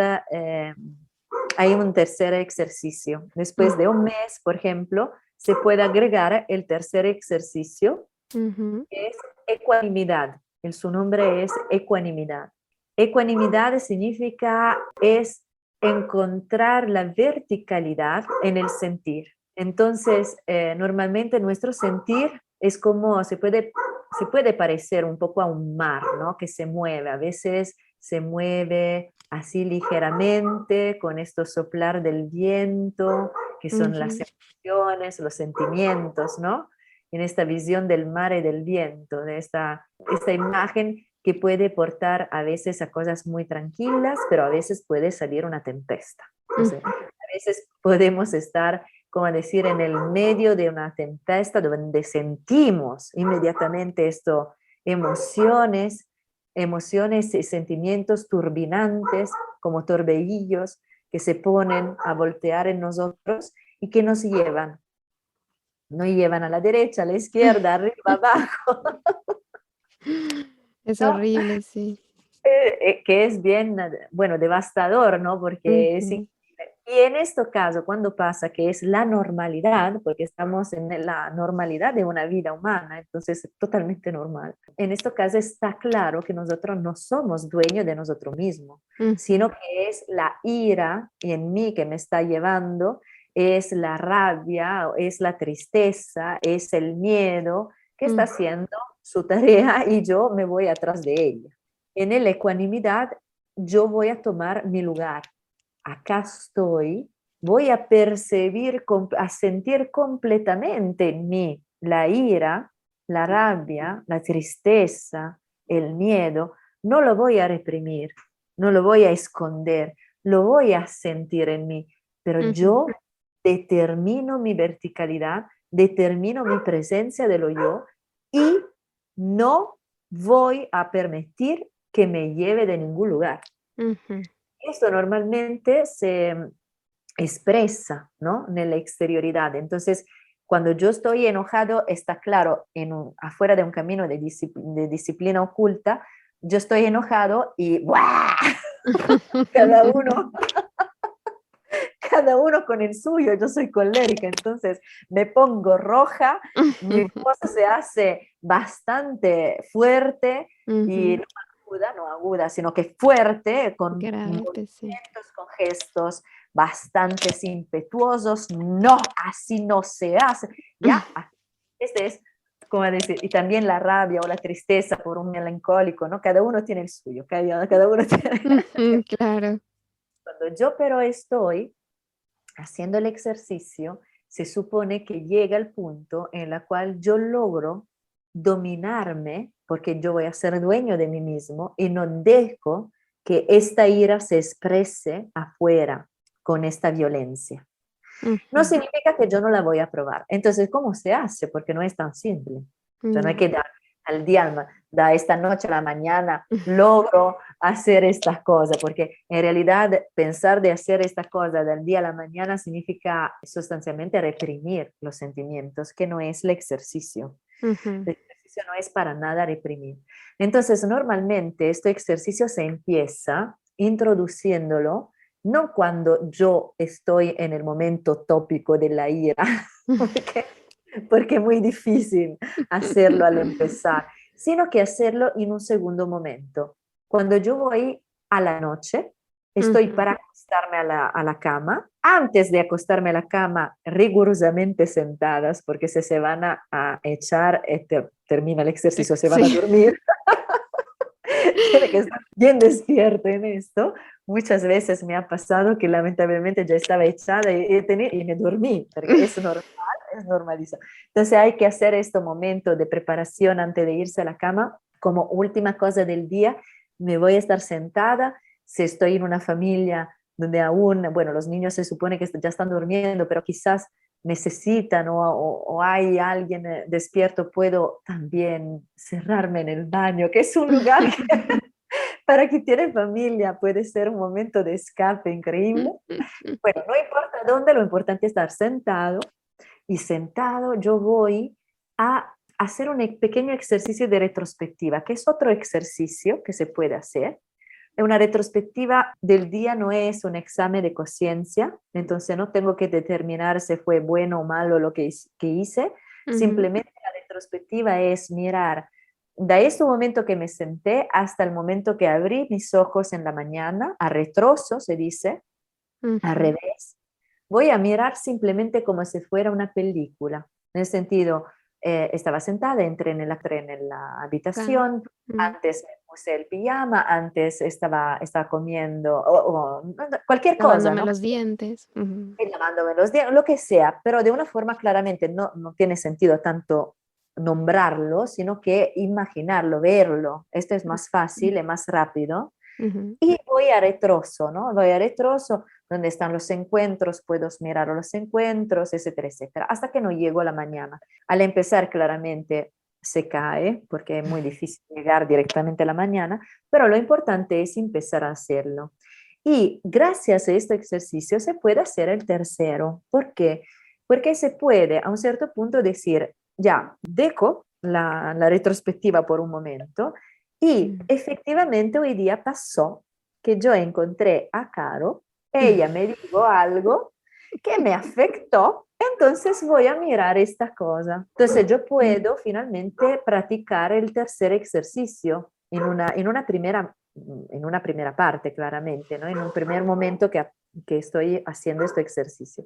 ejercicio. Después de un mes, por ejemplo, se puede agregar el tercer ejercicio, ujú, que es ecuanimidad. Su nombre es ecuanimidad. Ecuanimidad significa es encontrar la verticalidad en el sentir. Entonces, normalmente nuestro sentir es como, se puede parecer un poco a un mar, ¿no? Que se mueve. A veces se mueve así ligeramente con esto soplar del viento, que son las ujú, emociones, los sentimientos, ¿no? En esta visión del mar y del viento, de esta imagen que puede portar a veces a cosas muy tranquilas, pero a veces puede salir una tempesta. Entonces, ujú, a veces podemos estar, como decir, en el medio de una tempesta donde sentimos inmediatamente esto, emociones, emociones y sentimientos turbinantes como torbellillos que se ponen a voltear en nosotros y que nos llevan a la derecha, a la izquierda, arriba, abajo, Es ¿no? horrible, sí. Que es bien, bueno, devastador, ¿no? Porque es Ujú, increíble. Y en este caso, cuando pasa que es la normalidad, porque estamos en la normalidad de una vida humana, entonces es totalmente normal. En este caso está claro que nosotros no somos dueños de nosotros mismos, ujú, sino que es la ira en mí que me está llevando, es la rabia, es la tristeza, es el miedo que está mm, haciendo su tarea y yo me voy atrás de ella. En la ecuanimidad, yo voy a tomar mi lugar. Acá estoy, voy a percibir, a sentir completamente en mí la ira, la rabia, la tristeza, el miedo. No lo voy a reprimir, no lo voy a esconder, lo voy a sentir en mí, pero ujú, yo determino mi verticalidad, determino mi presencia de lo yo y no voy a permitir que me lleve de ningún lugar. ujú, Esto normalmente se expresa, ¿no? En la exterioridad. Entonces, cuando yo estoy enojado, está claro, afuera de un camino de disciplina oculta, yo estoy enojado y ¡buah! cada uno cada uno con el suyo, yo soy colérica, entonces me pongo roja, mi voz se hace bastante fuerte y ujú. no aguda, no aguda, sino que fuerte, con Grave, sí. movimientos, con gestos bastante impetuosos. No, así no se hace. Ya, este es como decir, y también la rabia o la tristeza por un melancólico, ¿no? Cada uno tiene el suyo, cada uno tiene. Ujú, claro. Cuando yo pero estoy haciendo el ejercicio, se supone que llega el punto en el cual yo logro dominarme, porque yo voy a ser dueño de mí mismo y no dejo que esta ira se exprese afuera con esta violencia. No Ujú. significa que yo no la voy a probar. Entonces, ¿cómo se hace? Porque no es tan simple. O sea, no hay No. que dar al día, da esta noche a la mañana, logro hacer estas cosas, porque en realidad pensar de hacer esta cosa del día a la mañana significa sustancialmente reprimir los sentimientos, que no es el ejercicio. Ujú, El ejercicio no es para nada reprimir. Entonces, normalmente este ejercicio se empieza introduciéndolo no cuando yo estoy en el momento tópico de la ira, porque, porque es muy difícil hacerlo al empezar, sino que hacerlo en un segundo momento. Cuando yo voy a la noche, estoy ujú. para acostarme a la cama. Antes de acostarme a la cama, rigurosamente sentadas, porque si se van a echar, termina el ejercicio, se van a Sí. dormir. Tiene que estar bien despierto en esto. muchas veces me ha pasado que lamentablemente ya estaba echada y me dormí, porque es normal, es normalizado. Entonces hay que hacer este momento de preparación antes de irse a la cama. Como última cosa del día, me voy a estar sentada. Si estoy en una familia donde aún, bueno, los niños se supone que ya están durmiendo, pero quizás necesitan o hay alguien despierto, puedo también cerrarme en el baño, que es un lugar que para quien tiene familia puede ser un momento de escape increíble. Bueno, no importa dónde, lo importante es estar sentado y sentado yo voy a hacer un pequeño ejercicio de retrospectiva, que es otro ejercicio que se puede hacer. Una retrospectiva del día no es un examen de conciencia, entonces no tengo que determinar si fue bueno o malo lo que hice, simplemente la retrospectiva es mirar de ese momento que me senté hasta el momento que abrí mis ojos en la mañana, a retroso se dice, al revés. Voy a mirar simplemente como si fuera una película, en el sentido, estaba sentada, entré en la Claro. habitación, antes me puse el pijama, antes estaba comiendo, o cualquier cosa, Lavándome ¿no? los dientes. Y lavándome los dientes, lo que sea, pero de una forma claramente no tiene sentido tanto nombrarlo, sino que imaginarlo, verlo. Esto es más fácil, es más rápido. Ujú. Y voy a retroso, ¿no? Voy a retroso, donde están los encuentros, puedo mirar los encuentros, etcétera, etcétera, hasta que no llego a la mañana. Al empezar, claramente se cae, porque es muy difícil llegar directamente a la mañana, pero lo importante es empezar a hacerlo. Y gracias a este ejercicio se puede hacer el tercero. ¿Por qué? Porque se puede a un cierto punto decir, ya, dejo la retrospectiva por un momento y Mm. efectivamente hoy día pasó que yo encontré a Caro, ella me dijo algo que me afectó, entonces voy a mirar esta cosa. Entonces yo puedo finalmente practicar el tercer ejercicio en una primera parte, claramente, ¿no? En un primer momento que estoy haciendo este ejercicio.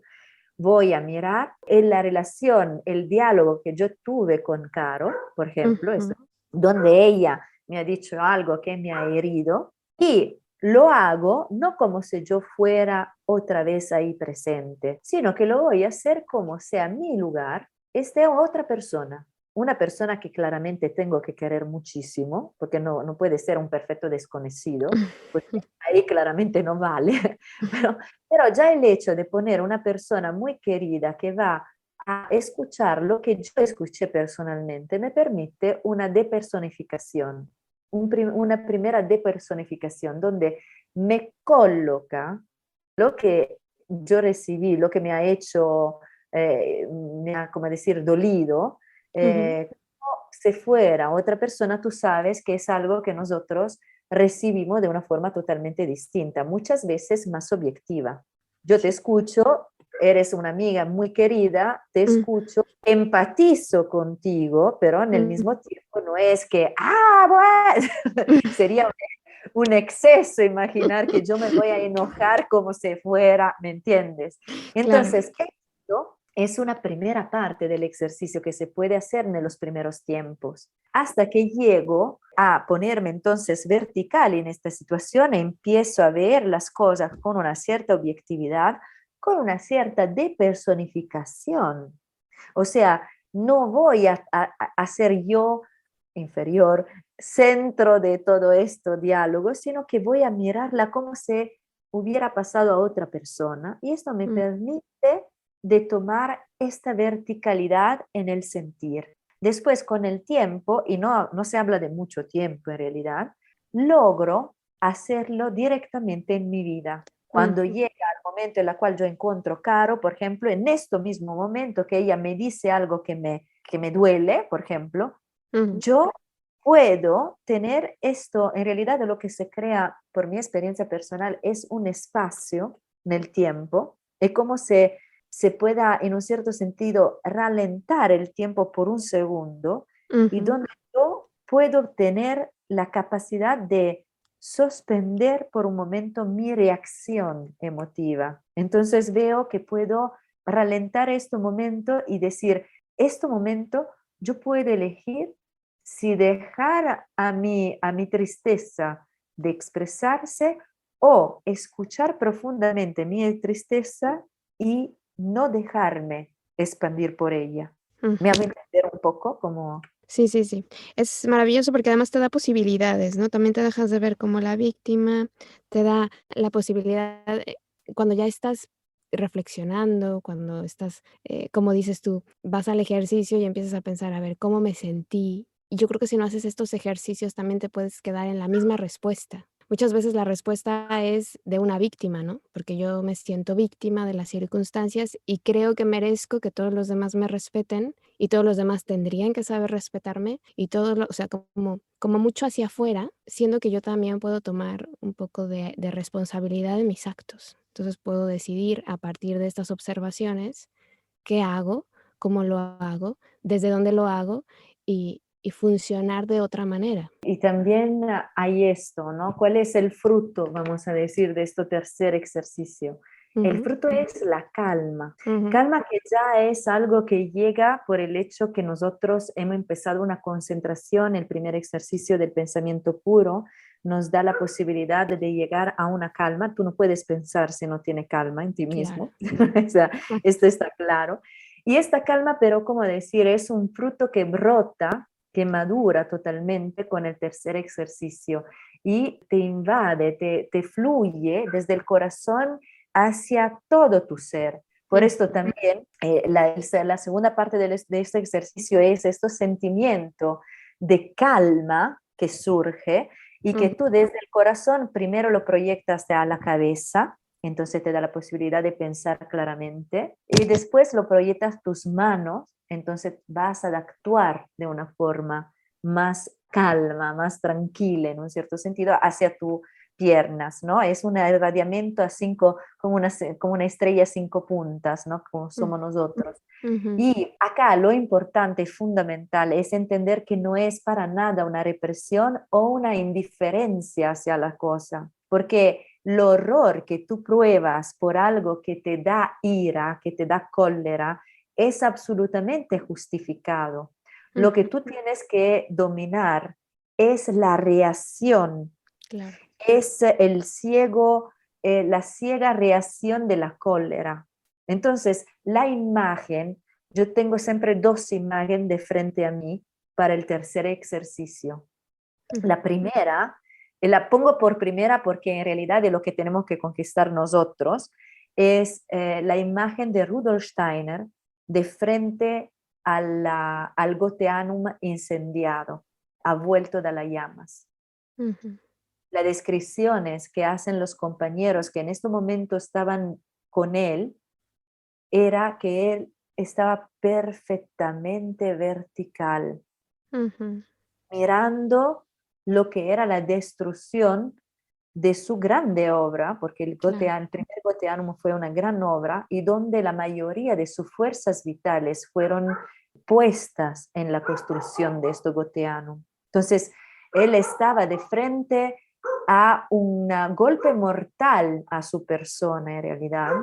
Voy a mirar en la relación, el diálogo que yo tuve con Caro, por ejemplo, Ujú. donde ella me ha dicho algo que me ha herido y lo hago no como si yo fuera otra vez ahí presente, sino que lo voy a hacer como sea mi lugar, esté otra persona. Una persona que claramente tengo que querer muchísimo, porque no puede ser un perfecto desconocido, porque ahí claramente no vale, pero ya el hecho de poner una persona muy querida que va a escuchar lo que yo escuché personalmente me permite una depersonificación, una primera depersonificación donde me coloca lo que yo recibí, lo que me ha hecho, me ha, como decir, dolido, Ujú. como si fuera otra persona, tú sabes que es algo que nosotros recibimos de una forma totalmente distinta, muchas veces más objetiva. Yo te escucho, eres una amiga muy querida, te Mm. escucho, empatizo contigo, pero en el Mm. mismo tiempo no es que, bueno, sería un exceso imaginar que yo me voy a enojar como si fuera, ¿me entiendes? Claro. Entonces, esto es una primera parte del ejercicio que se puede hacer en los primeros tiempos. Hasta que llego a ponerme entonces vertical en esta situación, empiezo a ver las cosas con una cierta objetividad, con una cierta depersonificación. O sea, no voy a ser yo inferior, centro de todo esto diálogo, sino que voy a mirarla como si hubiera pasado a otra persona. Y esto me Mm. permite de tomar esta verticalidad en el sentir. Después, con el tiempo, y no se habla de mucho tiempo en realidad, logro hacerlo directamente en mi vida. Cuando Ujú. llega el momento en el cual yo encuentro Caro, por ejemplo, en este mismo momento que ella me dice algo que me duele, por ejemplo, Ujú. yo puedo tener esto, en realidad de lo que se crea por mi experiencia personal es un espacio en el tiempo, es como se pueda en un cierto sentido ralentar el tiempo por un segundo y Ujú. donde yo puedo tener la capacidad de suspender por un momento mi reacción emotiva. Entonces veo que puedo ralentar este momento y decir, este momento yo puedo elegir si dejar a mi tristeza de expresarse o escuchar profundamente mi tristeza y no dejarme expandir por ella. ¿Me hago Ujú. entender un poco? Como, Sí, sí, sí. Es maravilloso porque además te da posibilidades, ¿no? También te dejas de ver como la víctima, te da la posibilidad, cuando ya estás reflexionando, cuando estás, como dices tú, vas al ejercicio y empiezas a pensar, a ver, ¿cómo me sentí? Y yo creo que si no haces estos ejercicios también te puedes quedar en la misma respuesta. Muchas veces la respuesta es de una víctima, ¿no? Porque yo me siento víctima de las circunstancias y creo que merezco que todos los demás me respeten y todos los demás tendrían que saber respetarme y todo o sea, como mucho hacia afuera, siendo que yo también puedo tomar un poco de responsabilidad de mis actos. Entonces puedo decidir a partir de estas observaciones qué hago, cómo lo hago, desde dónde lo hago y funcionar de otra manera. y también hay esto, ¿no? ¿Cuál es el fruto, vamos a decir, de este tercer ejercicio? El Ujú, fruto es la calma. ujú, Calma que ya es algo que llega por el hecho que nosotros hemos empezado una concentración, el primer ejercicio del pensamiento puro nos da la posibilidad de llegar a una calma. Tú no puedes pensar si no tienes calma en ti claro. mismo. O sea, esto está claro. Y esta calma, pero como decir, es un fruto que brota, que madura totalmente con el tercer ejercicio y te invade, te fluye desde el corazón hacia todo tu ser. Por esto Ujú, también la segunda parte de este ejercicio es este sentimiento de calma que surge y que ujú, tú desde el corazón primero lo proyectas a la cabeza, entonces te da la posibilidad de pensar claramente, y después lo proyectas tus manos, entonces vas a actuar de una forma más calma, más tranquila en un cierto sentido hacia tus piernas, ¿no? Es un irradiamiento a cinco, como una estrella a cinco puntas, ¿no? Como somos nosotros. ujú, Y acá lo importante y fundamental es entender que no es para nada una represión o una indiferencia hacia la cosa, porque el horror que tú pruebas por algo que te da ira, que te da cólera, es absolutamente justificado. Lo que ujú, tú tienes que dominar es la reacción, claro. es la ciega reacción de la cólera. Entonces, la imagen, yo tengo siempre dos imágenes de frente a mí para el tercer ejercicio. Ujú, La primera, la pongo por primera porque en realidad es lo que tenemos que conquistar nosotros, es la imagen de Rudolf Steiner de frente al Goteanum incendiado, ha vuelto de las llamas. ujú, Las descripciones que hacen los compañeros que en este momento estaban con él era que él estaba perfectamente vertical, ujú, mirando lo que era la destrucción de su grande obra, porque claro. El primer Goteanum fue una gran obra y donde la mayoría de sus fuerzas vitales fueron puestas en la construcción de este Goteanum. Entonces, él estaba de frente a un golpe mortal a su persona en realidad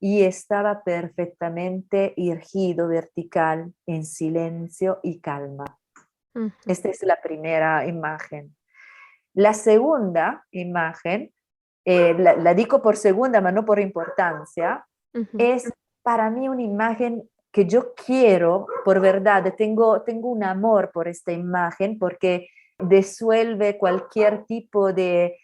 y estaba perfectamente erguido, vertical, en silencio y calma. Ujú, Esta es la primera imagen. La segunda imagen, la digo por segunda, pero no por importancia, ujú, es para mí una imagen que yo quiero, por verdad, tengo un amor por esta imagen porque disuelve cualquier tipo de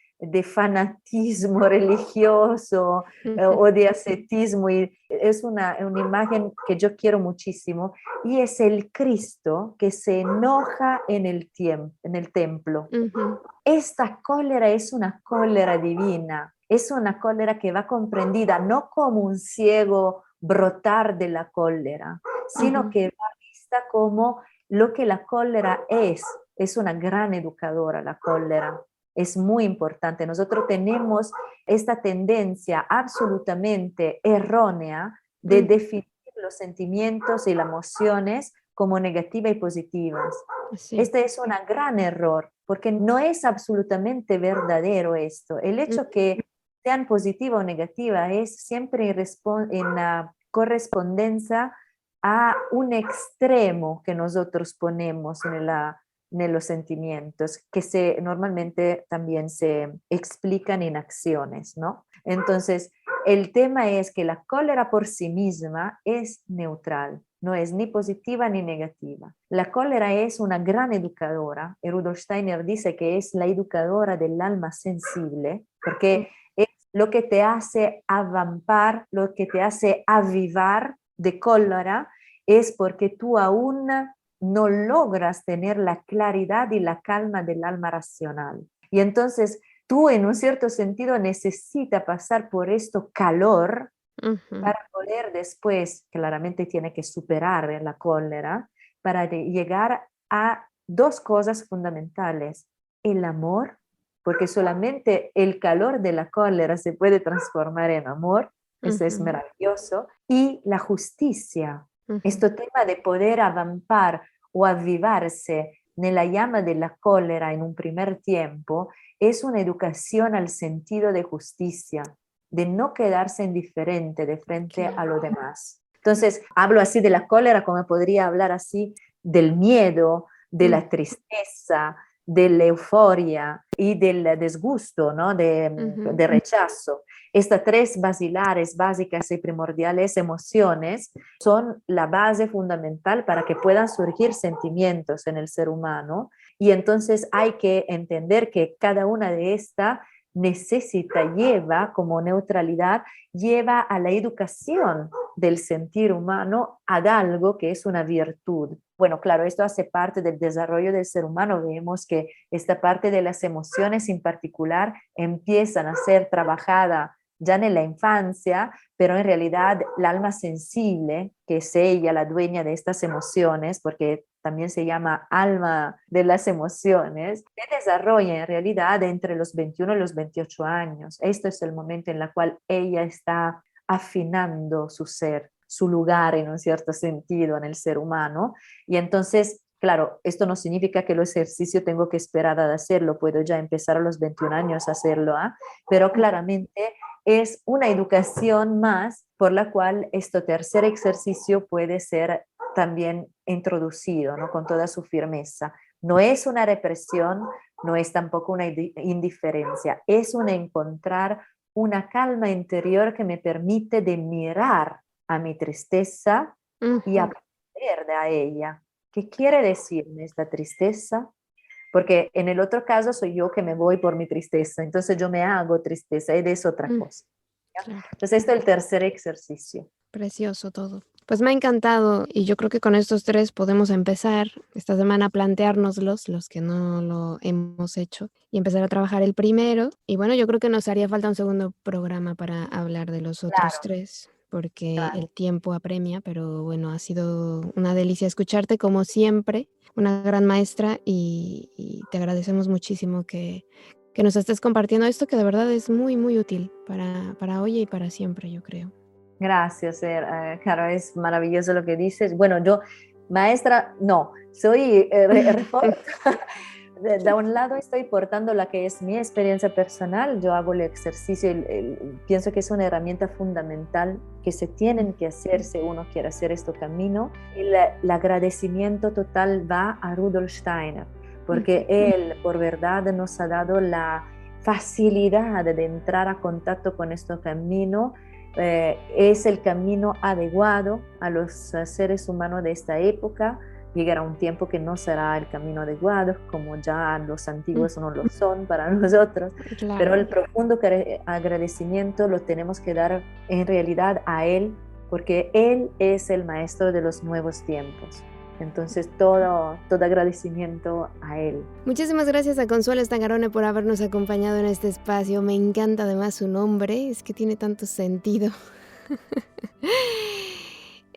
fanatismo religioso ujú, o de ascetismo y es una imagen que yo quiero muchísimo y es el Cristo que se enoja en el templo. ujú, Esta cólera es una cólera divina, es una cólera que va comprendida no como un ciego brotar de la cólera, sino ujú, que va vista como lo que la cólera es una gran educadora la cólera. Es muy importante. Nosotros tenemos esta tendencia absolutamente errónea de ujú. definir los sentimientos y las emociones como negativas y positivas. Sí. Este es un gran error, porque no es absolutamente verdadero esto. El Mm, hecho que sean positiva o negativa es siempre en correspondencia a un extremo que nosotros ponemos en los sentimientos que normalmente también se explican en acciones, ¿no? Entonces, el tema es que la cólera por sí misma es neutral, no es ni positiva ni negativa. La cólera es una gran educadora, y Rudolf Steiner dice que es la educadora del alma sensible, porque es lo que te hace avampar, lo que te hace avivar de cólera, es porque tú aún no logras tener la claridad y la calma del alma racional. Y entonces tú en un cierto sentido necesitas pasar por esto calor para poder después, claramente tiene que superar la cólera, para llegar a dos cosas fundamentales: el amor, porque solamente el calor de la cólera se puede transformar en amor, eso es maravilloso, y la justicia. Este tema de poder avampar o avivarse nella llama de la cólera en un primer tiempo es una educación al sentido de justicia, de no quedarse indiferente de frente a lo demás. Entonces, hablo así de la cólera como podría hablar así del miedo, de la tristeza, de la euforia y del disgusto, ¿no? de rechazo. Estas tres básicas y primordiales emociones son la base fundamental para que puedan surgir sentimientos en el ser humano, y entonces hay que entender que cada una de estas lleva como neutralidad, lleva a la educación del sentir humano a algo que es una virtud. Bueno, claro, esto hace parte del desarrollo del ser humano. Vemos que esta parte de las emociones en particular empiezan a ser trabajada ya en la infancia, pero en realidad el alma sensible, que es ella la dueña de estas emociones, porque también se llama alma de las emociones, se desarrolla en realidad entre los 21 y los 28 años. Esto es el momento en el cual ella está afinando su ser, su lugar en un cierto sentido en el ser humano. Y entonces, claro, esto no significa que el ejercicio tengo que esperar a hacerlo, puedo ya empezar a los 21 años a hacerlo, pero claramente es una educación más por la cual este tercer ejercicio puede ser también introducido, ¿no? Con toda su firmeza. No es una represión, no es tampoco una indiferencia, es un encontrar una calma interior que me permite de mirar a mi tristeza y aprender de ella. ¿Qué quiere decirme esta tristeza? Porque en el otro caso soy yo que me voy por mi tristeza, entonces yo me hago tristeza y es otra cosa. Claro. Entonces esto es el tercer ejercicio. Precioso todo. Pues me ha encantado, y yo creo que con estos tres podemos empezar esta semana a planteárnoslos, los que no lo hemos hecho, y empezar a trabajar el primero. Y bueno, yo creo que nos haría falta un segundo programa para hablar de los otros tres, porque el tiempo apremia, pero bueno, ha sido una delicia escucharte como siempre, una gran maestra, y te agradecemos muchísimo que nos estés compartiendo esto, que de verdad es muy, muy útil para hoy y para siempre, yo creo. Gracias, Caro, es maravilloso lo que dices. Bueno, yo, maestra, no, soy de un lado estoy portando la que es mi experiencia personal, yo hago el ejercicio, pienso que es una herramienta fundamental que se tienen que hacer si uno quiere hacer este camino. El agradecimiento total va a Rudolf Steiner, porque él, por verdad, nos ha dado la facilidad de entrar a contacto con este camino. Es el camino adecuado a los seres humanos de esta época. Llegará un tiempo que no será el camino adecuado, como ya los antiguos no lo son para nosotros, claro. Pero el profundo agradecimiento lo tenemos que dar en realidad a él, porque él es el maestro de los nuevos tiempos. Entonces, todo agradecimiento a él. Muchísimas gracias a Consuelo Stangarone por habernos acompañado en este espacio. Me encanta además su nombre, es que tiene tanto sentido.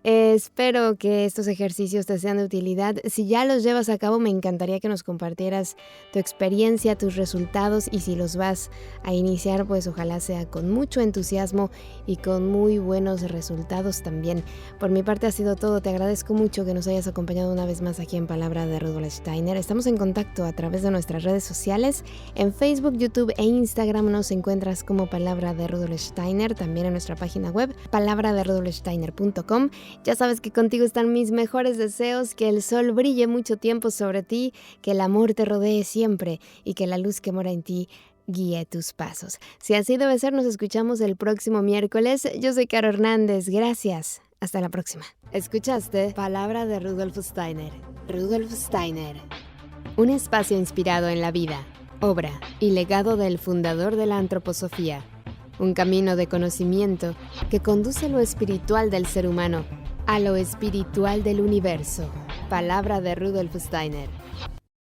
Espero que estos ejercicios te sean de utilidad. Si ya los llevas a cabo, me encantaría que nos compartieras tu experiencia, tus resultados, y si los vas a iniciar, pues ojalá sea con mucho entusiasmo y con muy buenos resultados también. Por mi parte ha sido todo. Te agradezco mucho que nos hayas acompañado una vez más aquí en Palabra de Rudolf Steiner. Estamos en contacto a través de nuestras redes sociales. En Facebook, YouTube e Instagram nos encuentras como Palabra de Rudolf Steiner. También en nuestra página web, palabraderudolfsteiner.com. Ya sabes que contigo están mis mejores deseos, que el sol brille mucho tiempo sobre ti, que el amor te rodee siempre y que la luz que mora en ti guíe tus pasos. Si así debe ser, nos escuchamos el próximo miércoles. Yo soy Caro Hernández, gracias. Hasta la próxima. Escuchaste Palabra de Rudolf Steiner. Rudolf Steiner. Un espacio inspirado en la vida, obra y legado del fundador de la antroposofía. Un camino de conocimiento que conduce lo espiritual del ser humano a lo espiritual del universo. Palabra de Rudolf Steiner.